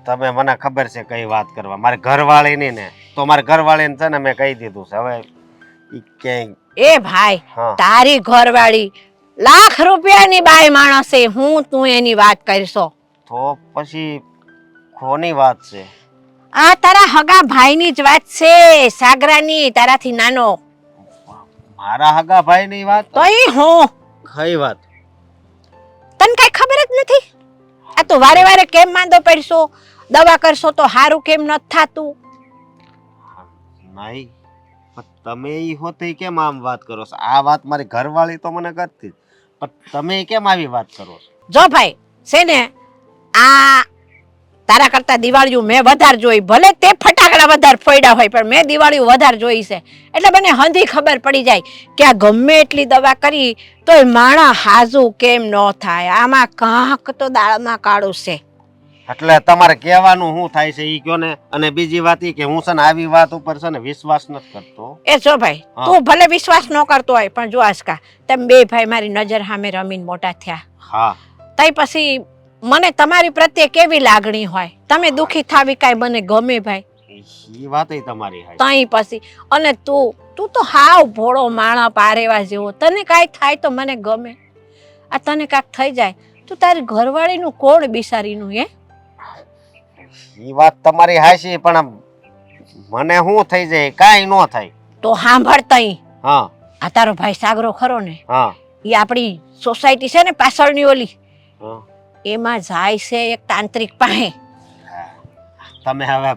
તમે મને ખબર છે કઈ વાત કરવા, મારે ઘરવાળીની ને તો મારે ઘરવાળીને છે ને મેં કહી દીધું છે. હવે ઈ ક્યાંય એ ભાઈ, હા. તારી ઘરવાળી લાખ રૂપિયાની બાઈ માણસ છે, હું તું એની વાત કરશો? તો પછી કોની વાત છે? આ તારા હગા ભાઈની જ વાત છે, સાગરાની, તારાથી નાનો. મારા હગા ભાઈની વાત? તો ઈ હું કઈ વાત? તને કઈ ખબર જ નથી? આ તો વારે વારે કેમ માંદો પડશો, દવા કરશો તો હારું કેમ નથી થાતું? નહીં, પણ તમે ઈ હોતે કેમ આમ વાત કરો છો? આ વાત મારી ઘરવાળી તો મને કરતી જ, પણ તમે કેમ આવી વાત કરો છો? જો ભાઈ છે ને, આ તારા કરતા દિવાળીઓ મેં વધારે જોઈ, ભલે તે ફટાકડા વધારે ફોડ્યા હોય પણ મેં દિવાળીઓ વધારે જોઈ છે. એટલે મને હંધી ખબર પડી જાય કે આ ગમે એટલી દવા કરી તોય માણા હાજુ કેમ ન થાય, આમાં કાંક તો દાળમાં કાળું છે. એટલે તમારે કહેવાનું શું થાય છે ઈ કયો ને. અને બીજી વાત ઈ કે હું છે ને આવી વાત ઉપર છે ને વિશ્વાસ નથી કરતો. એ જો ભાઈ, હા. તું ભલે વિશ્વાસ ન કરતો હોય પણ જો આસકા, તમે બે ભાઈ મારી નજર સામે રમીને મોટા થયા, હા, તઈ પછી મને તમારી પ્રત્યે કેવી લાગણી હોય? તમે દુખી થાવી કાંઈ મને ગમે ભાઈ. ઈ વાત તમારી હાચી. તઈ પછી અને તું તો હાવ ભોળો માણા પારેવા જેવો, તને કાંઈ થાય તો મને ગમે, આ તને કાંઈક થઈ જાય તો તારી ઘરવાળીનું કોણ બિચારીનું? હે, ઈ વાત તમારી હાચી, પણ આમ મને શું થઈ જાય? કાંઈ ન થાય. તો સાંભળ તઈ, હા આ તારો ભાઈ સાગરો ખરો ને, હા એ આપણી સોસાયટી છે ને પાછળની ઓલી, હા. એમાં જાય છે એક તાંત્રિક પાસે. તમે હવે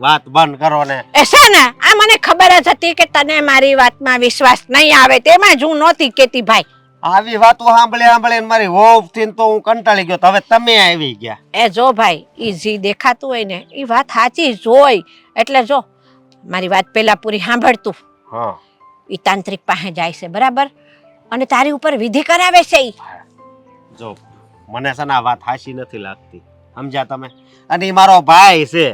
વાત બંધ કરો ને. એ છે ને, આ મને ખબર જ હતી કે તને મારી વાતમાં વિશ્વાસ નહીં આવે, તેમાં જ હું નહોતી કેતી ભાઈ. આવી વાતો સાંભળીને મારી વહુ થી તો હું કંટાળી ગયો. તો હવે તમે આવી ગયા. એ જો ભાઈ, ઈ જી દેખાતું હોય ને એ વાત સાચી જોઈ, એટલે જો મારી વાત પેલા પૂરી સાંભળતું. હા, ઈ તાંત્રિક પાસે જાય છે બરાબર, અને તારી ઉપર વિધિ કરાવે છે ઈ. જો મને છે ને આ વાત હાચી નથી લાગતી, સમજ્યા તમે? અને ઈ મારો ભાઈ છે,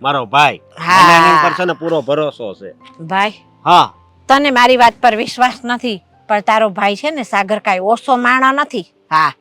મારો ભાઈ. હા. મને એની ઉપર છે ને પૂરો ભરોસો છે. ભાઈ, હા, તને મારી વાત પર વિશ્વાસ નથી, પણ તારો ભાઈ છે ને સાગર કાંઈ ઓછો માણા નથી. હા,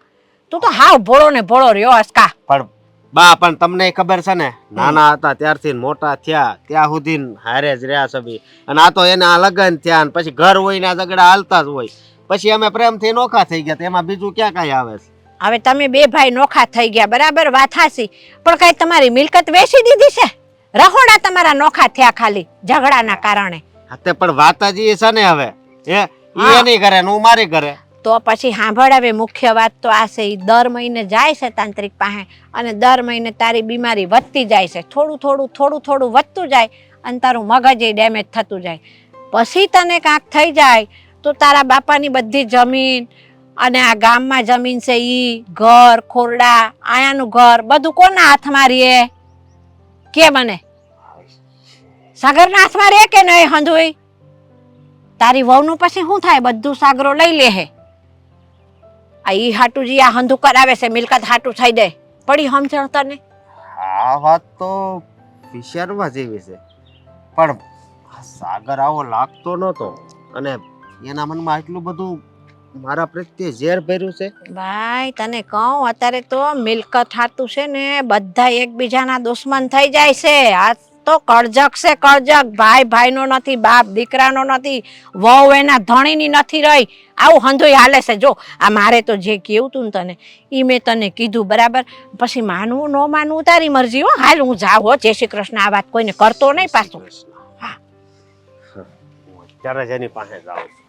તું તો હાવ ભોળો ને ભોળો રહ્યો અસકા. પણ બા, પણ તમને ખબર છે ને, નાના હતા ત્યારથી મોટા થયા ત્યાં સુધી હારે જ રહ્યા સભી. અને આ તો એના લગ્ન થયા ને પછી ઘર હોય ને ઝઘડા હાલતા જ હોય. પછી અમે પ્રેમથી નોખા થઈ ગયા, એમાં બીજું ક્યાં કાંઈ આવે છે? હવે તમે બે ભાઈ નોખા થઈ ગયા બરાબર, વાત હાચી, પણ કાંઈ તમારી મિલકત વેચી દીધી છે? રહોડા તમારા નોખા થયા ખાલી ઝઘડાના કારણે. હા, તે પણ વાત જ ઈ છે ને હવે. ઈ એની કરે ને હું મારી કરે. તો પછી સાંભળ, હવે મુખ્ય વાત તો આ છે, ઈ દર મહિને જાય છે તાંત્રિક પાસે, અને દર મહિને તારી બીમારી વધતી જાય છે, થોડું વધતું જાય, અને તારું મગજ ડેમેજ થતું જાય. પછી તને કાંક થઈ જાય તો તારા બાપાની બધી જમીન અને આ ગામમાં જમીન છે ઈ, ઘર ખોરડા, આયાનું ઘર, બધું કોના હાથમાં રહે કે? મને સાગરના હાથમાં રહે કે નહીં હંધુઈ? તારી વહુનું પછી શું થાય? બધું સાગરો લઈ લે હે. આ ઈ હાટુજી આ હંધુ કરાવે છે, મિલકત હાટું થઈ દે. પડી સમજણ તને? આ વાત તો વિચારવા જેવી છે, પણ સાગર આવો લાગતો નતો, અને એના મનમાં એટલું બધું મારા પ્રત્યે ઝેર ભર્યું છે. ભાઈ તને કહું, અત્યારે તો મિલકત હાટું છે ને બધા એકબીજાના દુશ્મન થઈ જાય છે. આ તો કળજક છે, કળજક. ભાઈ ભાઈનો નથી, બાપ દીકરાનો નથી, વહુ એના ધણીની નથી રહી. આવું હંધુય હાલે છે. જો આ મારે તો જે કેવું તું ને તને, ઈ મેં તને કીધું બરાબર. પછી માનવું ન માનવું તારી મરજી હો. હાલ હું જાઉં હો. જય શ્રી કૃષ્ણ. આ વાત કોઈને કરતો નહીં પાછું. હા, હું અત્યારે જ એની પાસે જાઉં છું.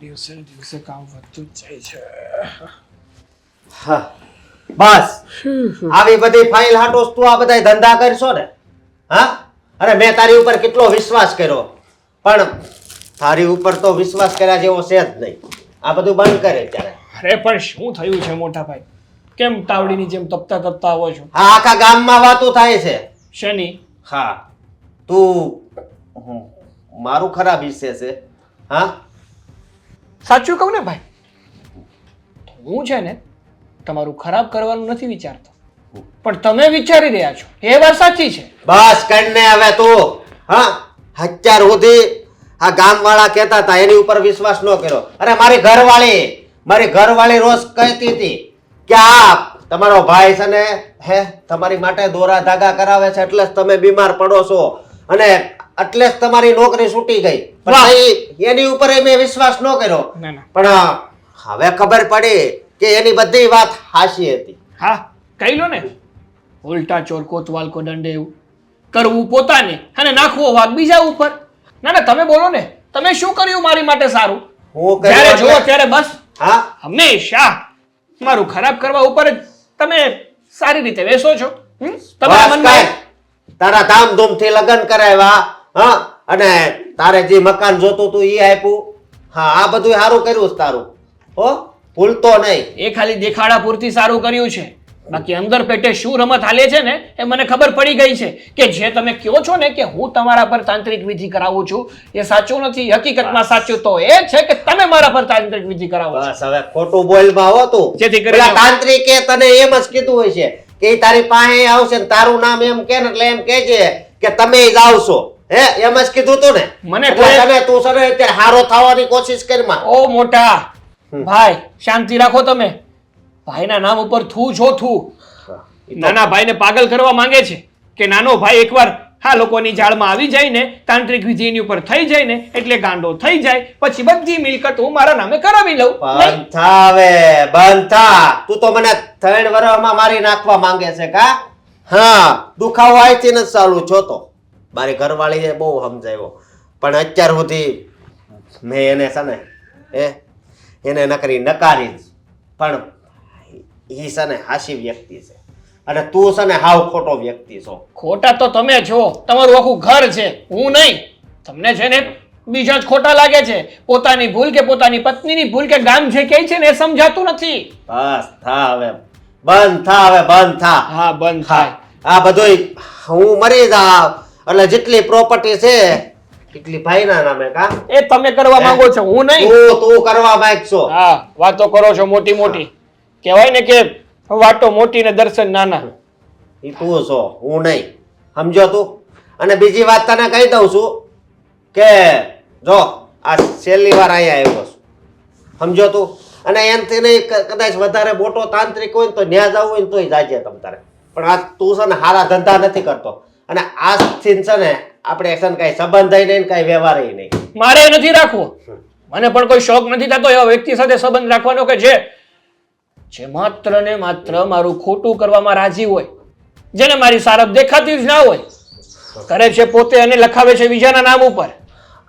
દિવસે ને દિવસે કામ વધતું જ જાય છે. હા, બસ આવી બધી ફાઇલ હાટો તું આ બધા ધંધા કરશો ને? હા, અરે મેં તારી ઉપર કેટલો વિશ્વાસ કર્યો, પણ તારી ઉપર તો વિશ્વાસ કર્યા જેવો છે જ નહીં. આ બધું બંધ કરે ત્યારે. અરે પણ શું થયું છે મોટા ભાઈ? કેમ તાવડીની જેમ તપતા આવો છો? હા, આખા ગામમાં વાતો થાય છે. શેની? હા, તું મારું ખરાબ હિસ્સે છે. હા, સાચું કહું ને ભાઈ, હું છે ને તમારું ખરાબ કરવાનું નથી વિચારતો. પણ તમે વિચારી રહ્યા છો એ વાત સાચી છે. બસ કરીને હવે તું હા અત્યાર સુધી આ ગામવાળા કહેતા હતા એની ઉપર વિશ્વાસ ન કર્યો. અરે મારી ઘરવાળી રોજ કહેતી હતી કે આ તમારો ભાઈ છે ને તમારી માટે દોરા ધાગા કરાવે છે એટલે જ તમે બીમાર પડો છો અને એટલે જ તમારી નોકરી છૂટી ગઈ. પણ એની ઉપર મેં વિશ્વાસ ન કર્યો. ના ના પણ હવે ખબર પડી કે એની બધી વાત હાચી હતી. હા કહી લો ને, ઉલટા ચોર કોતવાલ કો દંડે એવું કરવું પોતાને અને નાખવો વાગ બીજા ઉપર. ના ના તમે બોલો ને, તમે શું કર્યું મારી માટે સારું? હું જ્યારે કર્યું જુઓ એટલે- ત્યારે બસ હા હંમેશા મારું ખરાબ કરવા ઉપર જ તમે સારી રીતે વેસો છો. હમ? બસ તમારા કાંઈ. મનમાં તારા ધામધૂમથી લગ્ન કરાવ્યા હા અને તારે જે મકાન જોતું તું ઈ આપ્યું. હા આ બધું સારું કર્યું છે તારું. હો ભૂલતો નહીં. એ ખાલી દેખાડા પૂરતી સારું કર્યું છે, બાકી અંદર પેટે શું રમત હાલે છે ને એ મને ખબર પડી ગઈ છે. કે જે તમે કહો છો ને કે હું તમારા પર તાંત્રિક વિધિ કરાવું છું એ સાચું નથી. હકીકતમાં સાચું તો એ છે કે તમે મારા પર તાંત્રિક વિધિ કરાવો છો. બસ હવે ખોટું બોલમાં હો તું. જેથી કરીને- પેલા તાંત્રિકે તને એમ જ કીધું હોય છે કે ઈ તારી પાસે આવશે ને તારું નામ એમ કે ને એટલે એમ કહેજે કે તમે જ આવશો. એમ જ કીધું તું ને. મને એટલે કોઈ- તને તું છે ને અત્યારે હારો થવાની કોશિશ કરમાં. ઓ મોટા ભાઈ શાંતિ રાખો તમે. ભાઈના નામ ઉપર થૂ છો થૂ. નાના ભાઈને પાગલ કરવા માંગે છે કે નાનો ભાઈ એકવાર હા લોકોની જાળમાં આવી જાય ને તાંત્રિક વિધિ એની ઉપર થઈ જાય ને એટલે ગાંડો થઈ જાય, પછી બધી મિલકત હું મારા નામે કરાવી લઉં. બંધ થા હવે બંધ થા. તું તો મને 3 વર્ષમાં મારી નાખવા માંગે છે કા? હા દુખાવો અહીંથી જ ચાલુ છો તો. મારી ઘરવાળીએ બહુ સમજાવ્યો પણ અત્યાર સુધી મેં એને છે ને એને નકરી નકારી જ. પણ ઈ છે ને હાસી વ્યક્તિ છે અને તું છે ને હાવ ખોટો વ્યક્તિ છો. ખોટા તો તમે છો, તમારું આખું ઘર છે, હું નહીં. તમને છે ને બીજા જ ખોટા લાગે છે. પોતાની ભૂલ કે પોતાની પત્નીની ભૂલ કે ગામ જે કહે છે ને એ સમજાતું નથી. બસ થા હવે બંધ થા હવે બંધ થા. હા બંધ થાય. આ બધુંય હું મરી જાવ એટલે જેટલી પ્રોપર્ટી છે એટલી ભાઈના નામે કા? એ તમે કરવા માંગો છો, હું નહીં. તું કરવા માંગશો. હા વાતો કરો છો મોટી મોટી. કહેવાય ને કે વાતો મોટી ને દર્શન નાના. ઈ તું છો હું નહીં. સમજો તું? અને બીજી વાત તને કહી દઉં છું કે જો આ છેલ્લી વાર અહીંયા આવ્યો છું. સમજો તું? અને એનાથી નહીં કદાચ વધારે મોટો તાંત્રિક હોય ને તો ન્યા જવું હોય ને તોય જાજે તમ તારે. પણ આ તું છે ને હારા ધંધા નથી કરતો અને આજથી છે ને આપણે છે ને કાંઈ સંબંધ નહીં કાંઈ વ્યવહાર નહીં. મારે નથી રાખવો. મને પણ કોઈ શોખ નથી થતો એવા વ્યક્તિ સાથે સંબંધ રાખવાનો કે જે માત્ર ને માત્ર મારું ખોટું કરવામાં રાજી હોય, જેને મારી સારપ દેખાતી જ ના હોય, કરે છે પોતે અને લખાવે છે બીજાના નામ ઉપર.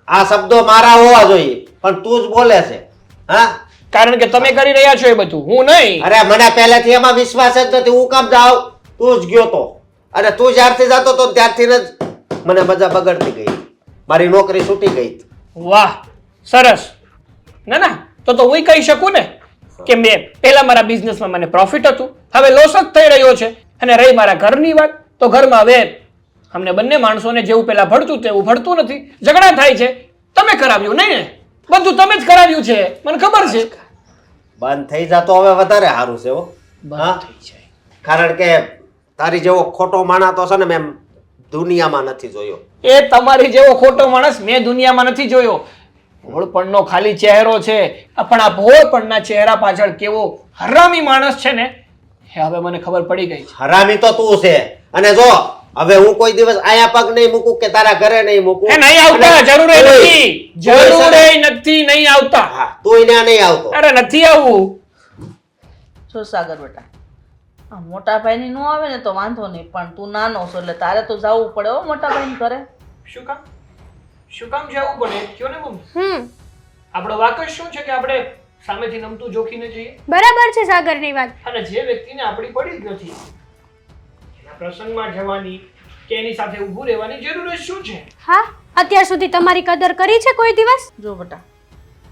આ શબ્દો મારા હોવા જોઈએ પણ તું જ બોલે છે. હા કારણ કે તમે કરી રહ્યા છો એ બધું, હું નહીં. અરે મને પહેલેથી એમાં વિશ્વાસ જ નથી. હું કામ જાઉં? તું જ ગયો તો અને તું જ્યારથી જતો તો ત્યારથી જ મને મજા બગડતી ગઈ. મારી નોકરી છૂટી ગઈ. વાહ સરસ. ના ના તો હું કહી શકું ને કે મેં પહેલા મારા બિઝનેસમાં મને પ્રોફિટ હતું, હવે લોસ જ થઈ રહ્યો છે. અને રહી મારા ઘરની વાત, તો ઘરમાં હવે અમને બંને માણસોને જેવું પહેલા ભળતું તેવું ભળતું નથી, ઝઘડા થાય છે. તમે કરાવ્યું નહીં ને? બધું તમે જ કરાવ્યું છે, મને ખબર છે. બંધ થઈ જતો હવે વધારે સારું છે હો. હા? કારણ કે તારી જેવો ખોટો માણસ તો છે ને મેં દુનિયામાં નથી જોયો. એ તમારી જેવો ખોટો માણસ મેં દુનિયામાં નથી જોયો. ભોળપણનો ખાલી ચહેરો છે, પણ આ ભોળપણના ચહેરા પાછળ કેવો હરામી માણસ છે ને એ હવે મને ખબર પડી ગઈ છે. હરામી તો તું છે. અને જો હવે હું કોઈ દિવસ આયા પગ નહીં મૂકું કે તારા ઘરે નહીં મૂકું. એ નહીં આવતા, જરૂરે નથી, જરૂરે નથી, નહીં આવતા. હા તું ત્યાં નહીં આવતો. અરે નથી આવવું. જો સાગર બેટા, આ મોટા ભાઈની નો આવે ને તો વાંધો નહીં, પણ તું નાનો છો એટલે તારે તો જવું પડે હો મોટા ભાઈને ઘરે. શું કામ જવું પડે? કયો ને મમ્મી. આપણો વાક જ શું છે કે આપણે સામેથી નમતું જોખીને જઈએ. બરાબર છે સાગરની વાત. અને જે વ્યક્તિને આપણી પડી જ નથી એના પ્રસંગમાં જવાની કે એની સાથે ઊભું રહેવાની જરૂર જ શું છે? હા અત્યાર સુધી તમારી કદર કરી છે કોઈ દિવસ? જો બેટા,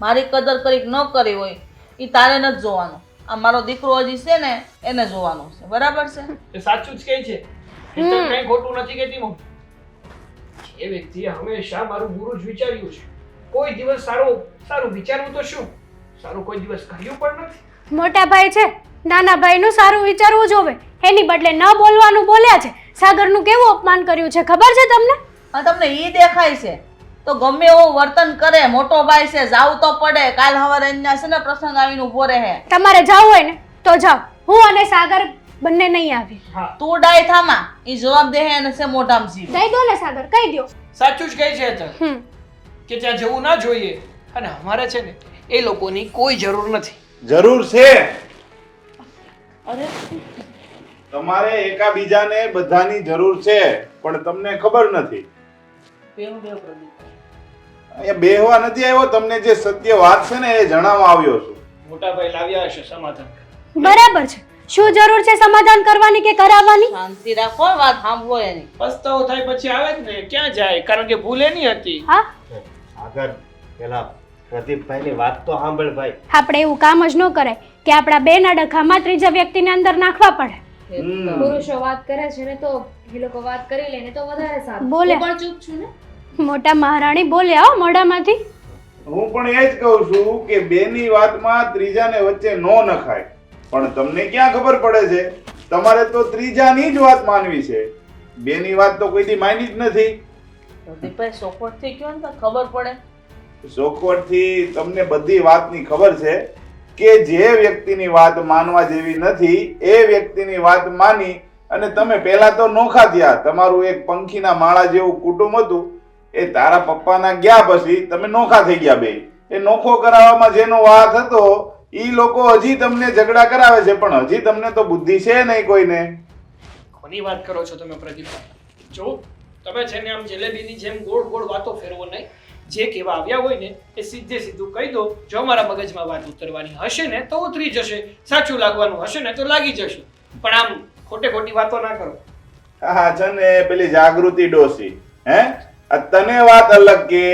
મારી કદર કરી ન કરી હોય એ તારે નથી જોવાનું. આ મારો દીકરો હજી છે ને એને જોવાનું છે. બરાબર છે? એ સાચું જ કહે છે. એટલે કંઈ ખોટું નથી કહેતી મમ્મી. એ વ્યક્તિએ હંમેશા મારું બુરું જ વિચાર્યું છે. કોઈ દિવસ સારું વિચારવું તો શું, સારું કોઈ દિવસ કર્યું પણ નથી. મોટા ભાઈ છે, નાના ભાઈનું સારું વિચારવું જોવે. એની બદલે ન બોલવાનું બોલ્યા છે. સાગરનું કેવું અપમાન કર્યું છે ખબર છે તમને? અને તમને ઈ દેખાય છે તો ગમે એવું વર્તન કરે, મોટો ભાઈ છે, જાવું તો પડે. કાલ સવારે અહીંયા છે ને પ્રસંગ આવીને ઊભો રહે. તમારે જવું હોય ને તો જાઓ, હું અને સાગર બંને નહીં આવી. તું ડાય થામા, ઈ જવાબ દે એને છે મોઢામાં જીભ. કહી દો ને સાગર, કહી દો. સાચું જ કહે છે હેતલ હમ કે ત્યાં જવું ના જોઈએ અને અમારે છે ને એ લોકોની કોઈ જરૂર નથી. જરૂર છે. અરે તમારે એકાબીજાને બધાની જરૂર છે પણ તમને ખબર નથી. બેવ પ્રદીપ. અહીંયા બેહવા નથી આવ્યો, તમને જે સત્ય વાત છે ને એ જણાવવા આવ્યો છું. મોટા ભાઈ લાવ્યા હશે સમાધાન. બરાબર છે. શું જરૂર છે સમાધાન કરવાની કે કરાવવાની? શાંતિ રાખો, વાત સાંભળો એની. પસ્તાવો થાય પછી આવે જ ને, ક્યાં જાય? કારણ કે ભૂલ એની હતી. હા, આગળ પેલા પ્રદીપભાઈની વાત તો સાંભળ ભાઈ. આપણે એવું કામ જ ન કરાય કે આપણા બેના ડખામાં ત્રીજા વ્યક્તિને અંદર નાખવા પડે. પુરુષો વાત કરે છે ને તો એ લોકો વાત કરી લે ને તો વધારે સારું. બોલે. હું પણ ચૂપ છું ને. મોટા મહારાણી બોલ્યા હો મોઢામાંથી. હું પણ એ જ કહું છું કે બેની વાતમાં ત્રીજાને વચ્ચે નો નખાય. પણ તમને ક્યાં ખબર પડે છે? તમારે તો ત્રીજાની જ વાત માનવી છે. બેની વાત તો કોઈથી માની જ નથી. પ્રદીપભાઈ સોપટથી કયો ને તો ખબર પડે. ચોખવટથી તમને બધી વાતની ખબર છે કે જે વ્યક્તિની વાત માનવા જેવી નથી એ વ્યક્તિની વાત માની અને તમે પહેલા તો નોખા થયા. તમારું એક પંખીના માળા જેવું કુટુંબ હતું, એ તારા પપ્પાના ગયા પછી તમે નોખા થઈ ગયા બે. એ નોખો કરાવવામાં જેનો વાત હતો ઈ લોકો હજી તમને ઝઘડા કરાવે છે, પણ હજી તમને તો બુદ્ધિ છે નહીં કોઈને. કોની વાત કરો છો તમે પ્રદીપભાઈ? જો તમે છે ને આમ જલેબીની જેમ ગોળ ગોળ વાતો ફેરવો નહીં. જે કહેવા આવ્યા હોય ને એ સીધે સીધું કહી દો. જો અમારા મગજમાં વાત ઉતરવાની હશે ને તો ઉતરી જશે, સાચું લાગવાનું હશે ને તો લાગી જશે, પણ આમ ખોટે ખોટી વાતો ના કરો. હા છે ને પેલી જાગૃતિ ડોસી, હે આ તને વાત અલગ કે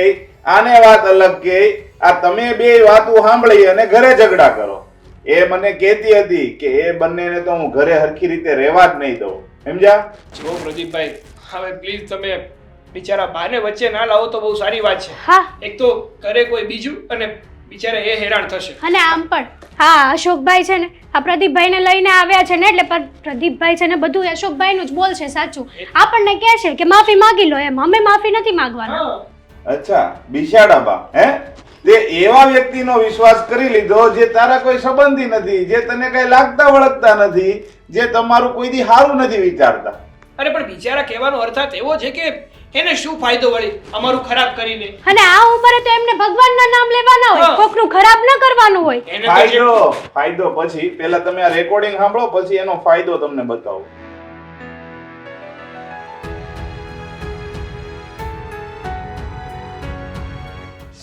આને વાત અલગ કે આ તમે બે વાતો સાંભળી અને ઘરે ઝઘડા કરો. એ મને કહેતી હતી કે એ બંનેને તો હું ઘરે હરખી રીતે રહેવા જ નહીં દઉં. સમજ્યા? જો પ્રદીપભાઈ, હવે પ્લીઝ તમે બિચારા બાને વચ્ચે ના લાવો તો બહુ સારી વાત છે. હા, એક તો કરે કોઈ બીજું અને બિચારા એ હેરાન થશે. અને આમ પણ હા અશોકભાઈ છે ને આ પ્રદીપભાઈને લઈને આવ્યા છે ને એટલે પ્રદીપભાઈ છે ને બધું અશોકભાઈનું જ બોલશે સાચું. આપણને કહે છે કે માફી માંગી લો, એમ અમે માફી નથી માંગવાના. હા, અચ્છા બિશાડાબા, હે તે એવા વ્યક્તિનો વિશ્વાસ કરી લીધો જે તારા કોઈ સંબંધી નથી, જે તને કઈ લાગતા વળગતા નથી, જે તમારું કોઈથી સારું નથી વિચારતા. અરે પણ બિચારા કહેવાનો અર્થ એવો છે કે એને શું ફાયદો વળી અમારું ખરાબ કરીને? અને આ ઉંમરે તો એમને ભગવાનના નામ લેવાના હોય, હા. કોકનું ખરાબ ન કરવાનું હોય. એને તો જે- ફાયદો પછી પહેલા તમે આ રેકોર્ડિંગ સાંભળો પછી એનો ફાયદો તમને બતાવો.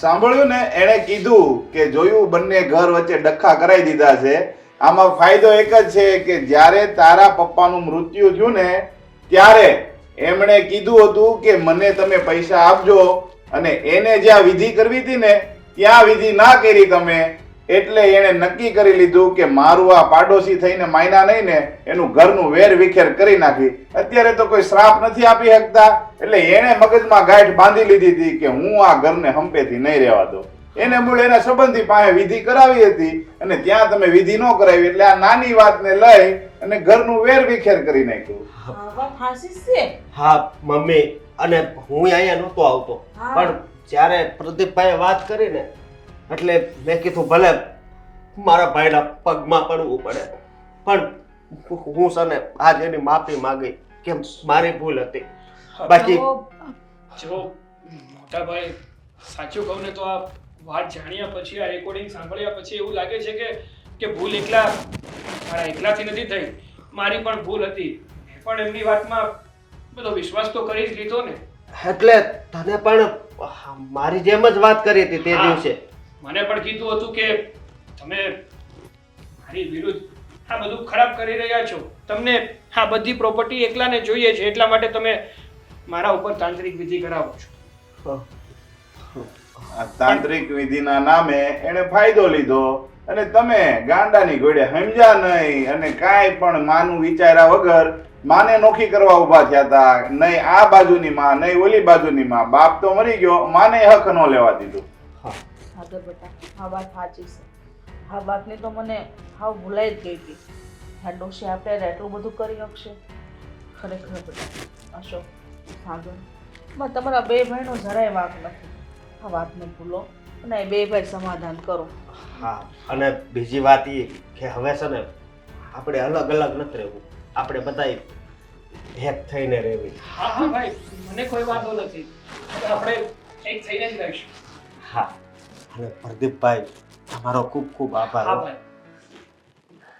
સાંભળ્યું ને? એણે કીધું કે જોયું બંને ઘર વચ્ચે ડખા કરાવી દીધા છે. આમાં ફાયદો એક જ છે કે જ્યારે તારા પપ્પાનું મૃત્યુ થયું ને ત્યારે એમણે કીધું હતું કે મને તમે પૈસા આપજો, અને એને જ્યાં વિધિ કરવી હતી ને ત્યાં વિધિ ના કરી તમે, એટલે એણે નક્કી કરી લીધું કે મારું આ પાડોશી થઈને માયના નહીં ને એનું ઘરનું વેર વિખેર કરી નાખી. અત્યારે તો કોઈ શ્રાપ નથી આપી શકતા, એટલે એણે મગજમાં ગાંઠ બાંધી લીધી હતી કે હું આ ઘરને હંપેથી નહીં રહેવા દઉં. એને મૂળ એના સંબંધી પાસે વિધિ કરાવી હતી અને ત્યાં તમે વિધિ ન કરાવી એટલે આ નાની વાતને લઈ અને ઘરનું વેર વિખેર કરી નાખ્યું. આ વાત હાચી છે. હા મમ્મી, અને હું અહીંયા નહોતો આવતો, પણ જ્યારે પ્રદીપભાઈએ વાત કરી ને એટલે મેં કીધું ભલે મારા ભાઈના પગમાં પડવું પડે, પણ હું છે ને આજ એની માફી માંગી કે મારી ભૂલ હતી. બાકી જો મોટા ભાઈ, સાચું કહું ને તો આ વાત જાણ્યા પછી, આ રેકોર્ડિંગ સાંભળ્યા પછી એવું લાગે છે કે ભૂલ મારા એકલાથી નથી થઈ, મારી પણ ભૂલ હતી. મેં પણ એમની વાતમાં બધો વિશ્વાસ તો કરી જ લીધો ને. એટલે તને પણ મારી જેમ જ વાત કરી હતી તે હા. દિવસે. મને પણ કીધું હતું કે તમે મારી વિરુદ્ધ આ બધું ખરાબ કરી રહ્યા છો, તમને આ બધી પ્રોપર્ટી એકલાને જોઈએ છે એટલા માટે તમે મારા ઉપર તાંત્રિક વિધિ કરાવો છો. આ તાંત્રિક વિધિના નામે એને ફાયદો લીધો અને તમે ગાંડાની ઘોડે સમજ્યા નહીં અને કાંઈ પણ માનું વિચાર્યા વગર માને નોખી કરવા ઊભા થયા હતા. નહીં આ બાજુની માં નહીં ઓલી બાજુની માં. બાપ તો મરી ગયો, માને હક ન લેવા દીધું. આગળ બેટા, આ વાત સાચી છે. આ વાતની તો મને હાવ ભૂલાઈ જ ગઈ હતી. આ ડોશી આપણે એટલું બધું કરી શકશે? ખરેખર બેટા અશોક, સાગર, માં તમારા બે ભાઈનો જરાય વાંક નથી. આ વાતને ભૂલો અને એ બે ભાઈ સમાધાન કરો. હા, અને બીજી વાત એ કે હવે છે ને આપણે અલગ અલગ નથી રહેવું, આપણે બધા એક થઈને રહેવી. હા હા ભાઈ, મને કોઈ વાંધો નથી. આપણે એક થઈને જ રહીશું. હા, અને પ્રદીપભાઈ તમારો ખૂબ ખૂબ આભાર હા હો. ભાઈ.